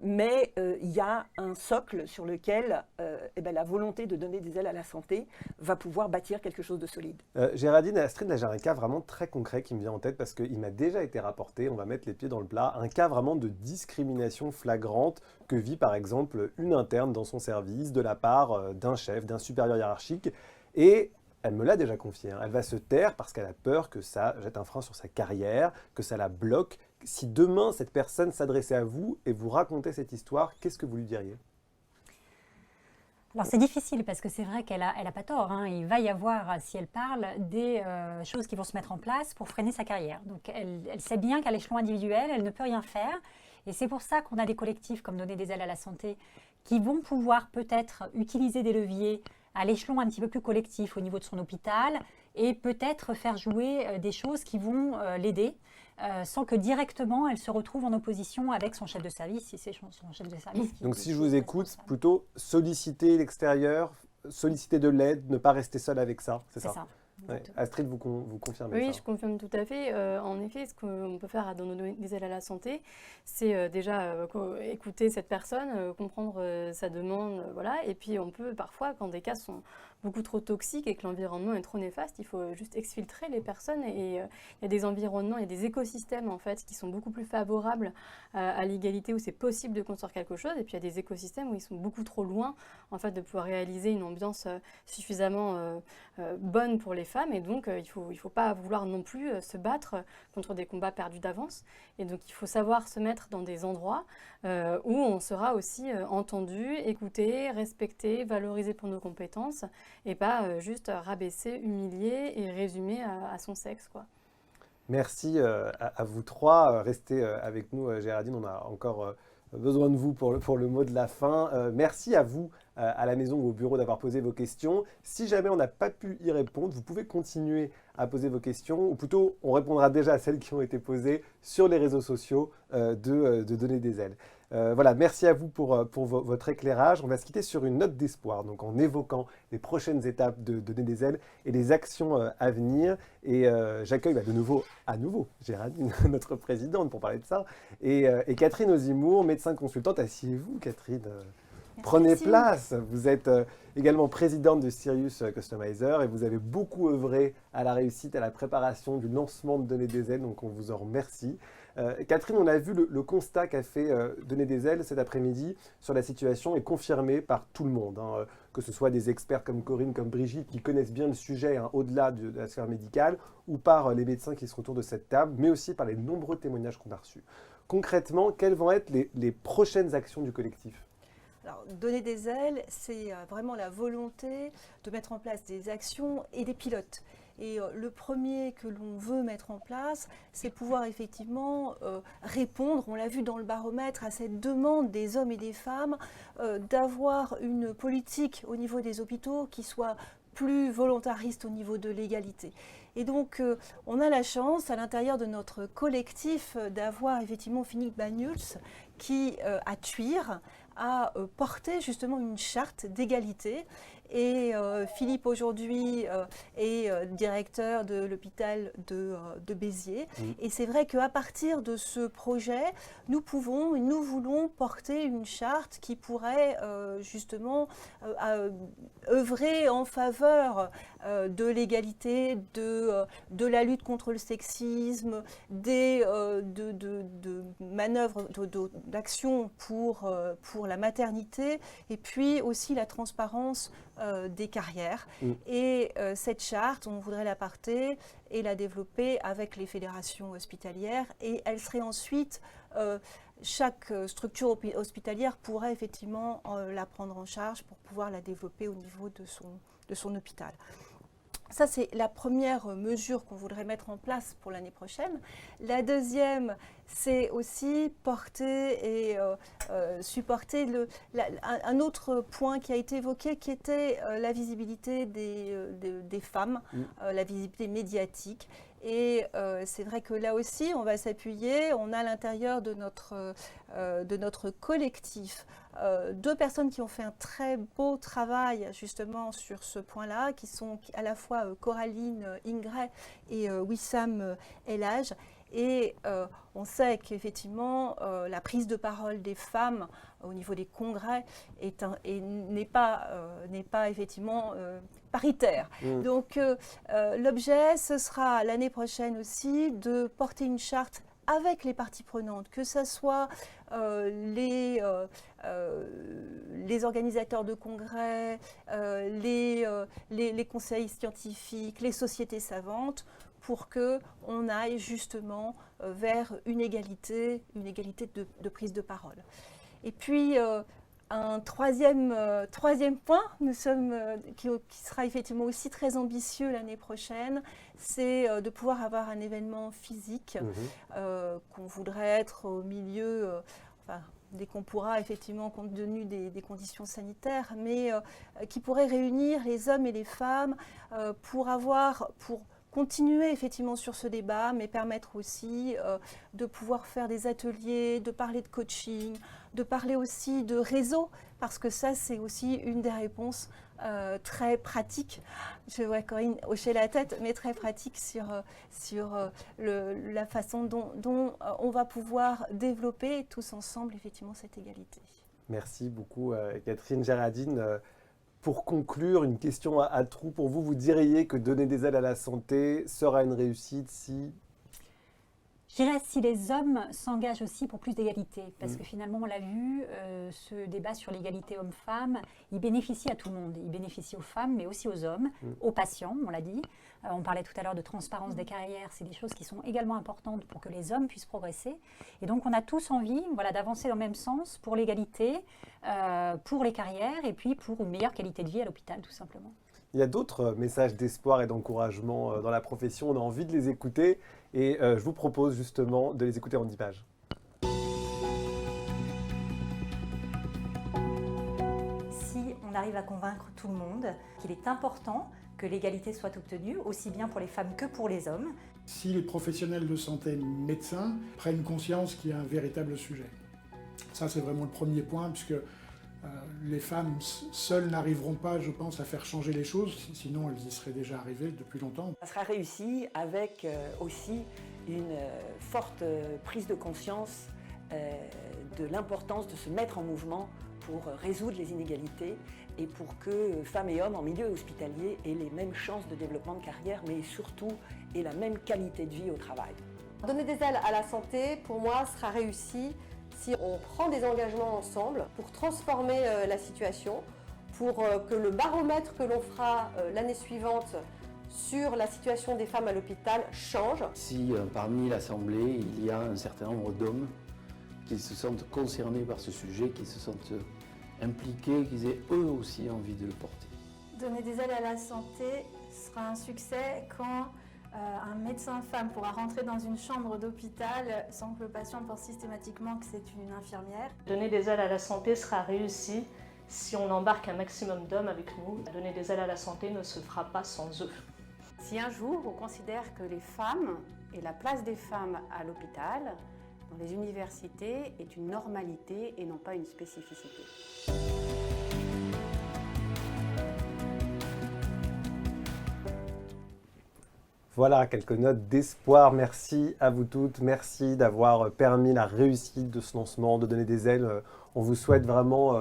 Mais il y a un socle sur lequel la volonté de donner des ailes à la santé va pouvoir bâtir quelque chose de solide. Géraldine et Astrid, là j'ai un cas vraiment très concret qui me vient en tête parce qu'il m'a déjà été rapporté, on va mettre les pieds dans le plat, un cas vraiment de discrimination flagrante que vit par exemple une interne dans son service de la part d'un chef, d'un supérieur hiérarchique. Et elle me l'a déjà confié, elle va se taire parce qu'elle a peur que ça jette un frein sur sa carrière, que ça la bloque. Si demain cette personne s'adressait à vous et vous racontait cette histoire, qu'est-ce que vous lui diriez ? Alors c'est difficile parce que c'est vrai qu'elle a pas tort. Il va y avoir, si elle parle, des choses qui vont se mettre en place pour freiner sa carrière. Donc elle sait bien qu'à l'échelon individuel, elle ne peut rien faire. Et c'est pour ça qu'on a des collectifs comme Donner des ailes à la santé qui vont pouvoir peut-être utiliser des leviers à l'échelon un petit peu plus collectif au niveau de son hôpital et peut-être faire jouer des choses qui vont l'aider. Sans que directement elle se retrouve en opposition avec son chef de service, si c'est son chef de service. Donc si je vous écoute, plutôt solliciter l'extérieur, solliciter de l'aide, ne pas rester seul avec ça, c'est ça. Ouais. Astrid, vous confirmez ça? Oui, je confirme tout à fait. En effet, ce qu'on peut faire à Donner des ailes à la santé, c'est déjà écouter cette personne, comprendre sa demande, voilà. Et puis on peut parfois, quand des cas sont beaucoup trop toxiques et que l'environnement est trop néfaste, il faut juste exfiltrer les personnes et il y a des environnements, il y a des écosystèmes en fait qui sont beaucoup plus favorables à l'égalité où c'est possible de construire quelque chose et puis il y a des écosystèmes où ils sont beaucoup trop loin en fait de pouvoir réaliser une ambiance suffisamment bonne pour les femmes et donc il faut pas vouloir non plus se battre contre des combats perdus d'avance et donc il faut savoir se mettre dans des endroits où on sera aussi entendu, écouté, respecté, valorisé pour nos compétences et pas juste rabaisser, humilier et résumer à son sexe, quoi. Merci à vous trois. Restez avec nous, Géraldine, on a encore besoin de vous pour le mot de la fin. Merci à vous à la maison ou au bureau d'avoir posé vos questions. Si jamais on n'a pas pu y répondre, vous pouvez continuer à poser vos questions, ou plutôt on répondra déjà à celles qui ont été posées sur les réseaux sociaux de Donner des ailes. Voilà, merci à vous pour votre éclairage. On va se quitter sur une note d'espoir, donc en évoquant les prochaines étapes de Donner des ailes et les actions à venir. Et j'accueille à nouveau Géraldine, notre présidente, pour parler de ça, et Catherine Ozimour, médecin consultante. Asseyez-vous, Catherine. Prenez place. Vous êtes également présidente de Sirius Customizer et vous avez beaucoup œuvré à la réussite, à la préparation du lancement de Donner des ailes, donc on vous en remercie. Catherine, on a vu le constat qu'a fait Donner des ailes cet après-midi sur la situation est confirmé par tout le monde, que ce soit des experts comme Corinne, comme Brigitte, qui connaissent bien le sujet au-delà de la sphère médicale, ou par les médecins qui sont autour de cette table, mais aussi par les nombreux témoignages qu'on a reçus. Concrètement, quelles vont être les prochaines actions du collectif ? Alors, Donner des ailes, c'est vraiment la volonté de mettre en place des actions et des pilotes. Et le premier que l'on veut mettre en place, c'est pouvoir effectivement répondre, on l'a vu dans le baromètre, à cette demande des hommes et des femmes d'avoir une politique au niveau des hôpitaux qui soit plus volontariste au niveau de l'égalité. Et donc, on a la chance, à l'intérieur de notre collectif, d'avoir effectivement Philippe Banyuls qui, à Thuir, à porter justement une charte d'égalité. Et Philippe aujourd'hui est directeur de l'hôpital de Béziers. Et c'est vrai qu'à partir de ce projet, nous voulons porter une charte qui pourrait justement œuvrer en faveur de l'égalité, de la lutte contre le sexisme, de manœuvres, d'action pour la maternité, et puis aussi la transparence des carrières. Et cette charte, on voudrait la porter et la développer avec les fédérations hospitalières, et elle serait ensuite, chaque structure hospitalière pourrait effectivement la prendre en charge pour pouvoir la développer au niveau de son hôpital. Ça, c'est la première mesure qu'on voudrait mettre en place pour l'année prochaine. La deuxième, c'est aussi porter et supporter un autre point qui a été évoqué, qui était la visibilité des femmes, la visibilité médiatique. Et c'est vrai que là aussi, on va s'appuyer, on a à l'intérieur de notre collectif 2 personnes qui ont fait un très beau travail justement sur ce point-là, qui sont à la fois Coraline Ingray et Wissam Elhaj. Et on sait qu'effectivement, la prise de parole des femmes au niveau des congrès n'est pas effectivement paritaire. Donc l'objet, ce sera l'année prochaine aussi de porter une charte avec les parties prenantes, que ce soit les organisateurs de congrès, les conseils scientifiques, les sociétés savantes, pour qu'on aille justement vers une égalité de prise de parole. Et puis, un troisième point qui sera effectivement aussi très ambitieux l'année prochaine, c'est de pouvoir avoir un événement physique qu'on voudrait être au milieu, dès qu'on pourra effectivement compte tenu des conditions sanitaires, mais qui pourrait réunir les hommes et les femmes pour continuer effectivement sur ce débat, mais permettre aussi de pouvoir faire des ateliers, de parler de coaching, de parler aussi de réseau, parce que ça, c'est aussi une des réponses très pratiques. Je vois Corinne hocher la tête, mais très pratique sur la façon dont on va pouvoir développer tous ensemble effectivement cette égalité. Merci beaucoup Catherine Géraldine. Pour conclure, une question à trous pour vous. Vous diriez que donner des ailes à la santé sera une réussite si... Je dirais si les hommes s'engagent aussi pour plus d'égalité, parce que finalement, on l'a vu, ce débat sur l'égalité homme-femme, il bénéficie à tout le monde. Il bénéficie aux femmes, mais aussi aux hommes, aux patients, on l'a dit. On parlait tout à l'heure de transparence des carrières, c'est des choses qui sont également importantes pour que les hommes puissent progresser. Et donc, on a tous envie d'avancer dans le même sens pour l'égalité, pour les carrières et puis pour une meilleure qualité de vie à l'hôpital, tout simplement. Il y a d'autres messages d'espoir et d'encouragement dans la profession. On a envie de les écouter et je vous propose justement de les écouter en images. Si on arrive à convaincre tout le monde qu'il est important que l'égalité soit obtenue, aussi bien pour les femmes que pour les hommes. Si les professionnels de santé, médecins, prennent conscience qu'il y a un véritable sujet. Ça, c'est vraiment le premier point, puisque les femmes seules n'arriveront pas, je pense, à faire changer les choses, sinon elles y seraient déjà arrivées depuis longtemps. Ça sera réussi avec aussi une forte prise de conscience de l'importance de se mettre en mouvement pour résoudre les inégalités et pour que femmes et hommes en milieu hospitalier aient les mêmes chances de développement de carrière, mais surtout aient la même qualité de vie au travail. Donner des ailes à la santé, pour moi, sera réussi si on prend des engagements ensemble pour transformer la situation, pour que le baromètre que l'on fera l'année suivante sur la situation des femmes à l'hôpital change. Si parmi l'Assemblée, il y a un certain nombre d'hommes qui se sentent concernés par ce sujet, qui se sentent impliqués, qu'ils aient eux aussi envie de le porter. Donner des ailes à la santé sera un succès quand un médecin femme pourra rentrer dans une chambre d'hôpital sans que le patient pense systématiquement que c'est une infirmière. Donner des ailes à la santé sera réussi si on embarque un maximum d'hommes avec nous. Donner des ailes à la santé ne se fera pas sans eux. Si un jour on considère que les femmes et la place des femmes à l'hôpital, dans les universités est une normalité et non pas une spécificité. Voilà, quelques notes d'espoir. Merci à vous toutes. Merci d'avoir permis la réussite de ce lancement, de donner des ailes. On vous souhaite vraiment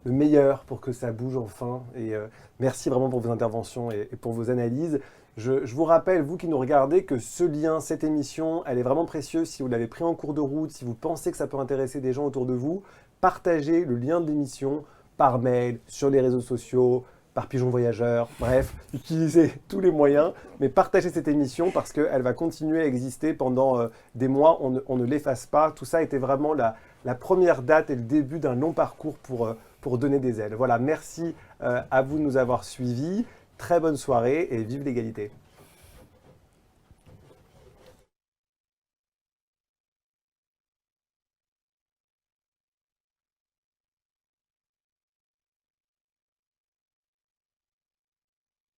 le meilleur pour que ça bouge enfin. Et merci vraiment pour vos interventions et pour vos analyses. Je vous rappelle, vous qui nous regardez, que ce lien, cette émission, elle est vraiment précieuse. Si vous l'avez pris en cours de route, si vous pensez que ça peut intéresser des gens autour de vous, partagez le lien de l'émission par mail, sur les réseaux sociaux, par pigeon voyageur, bref, utilisez tous les moyens, mais partagez cette émission parce qu'elle va continuer à exister pendant des mois, on ne l'efface pas. Tout ça était vraiment la première date et le début d'un long parcours pour donner des ailes. Voilà, merci à vous de nous avoir suivis, très bonne soirée et vive l'égalité.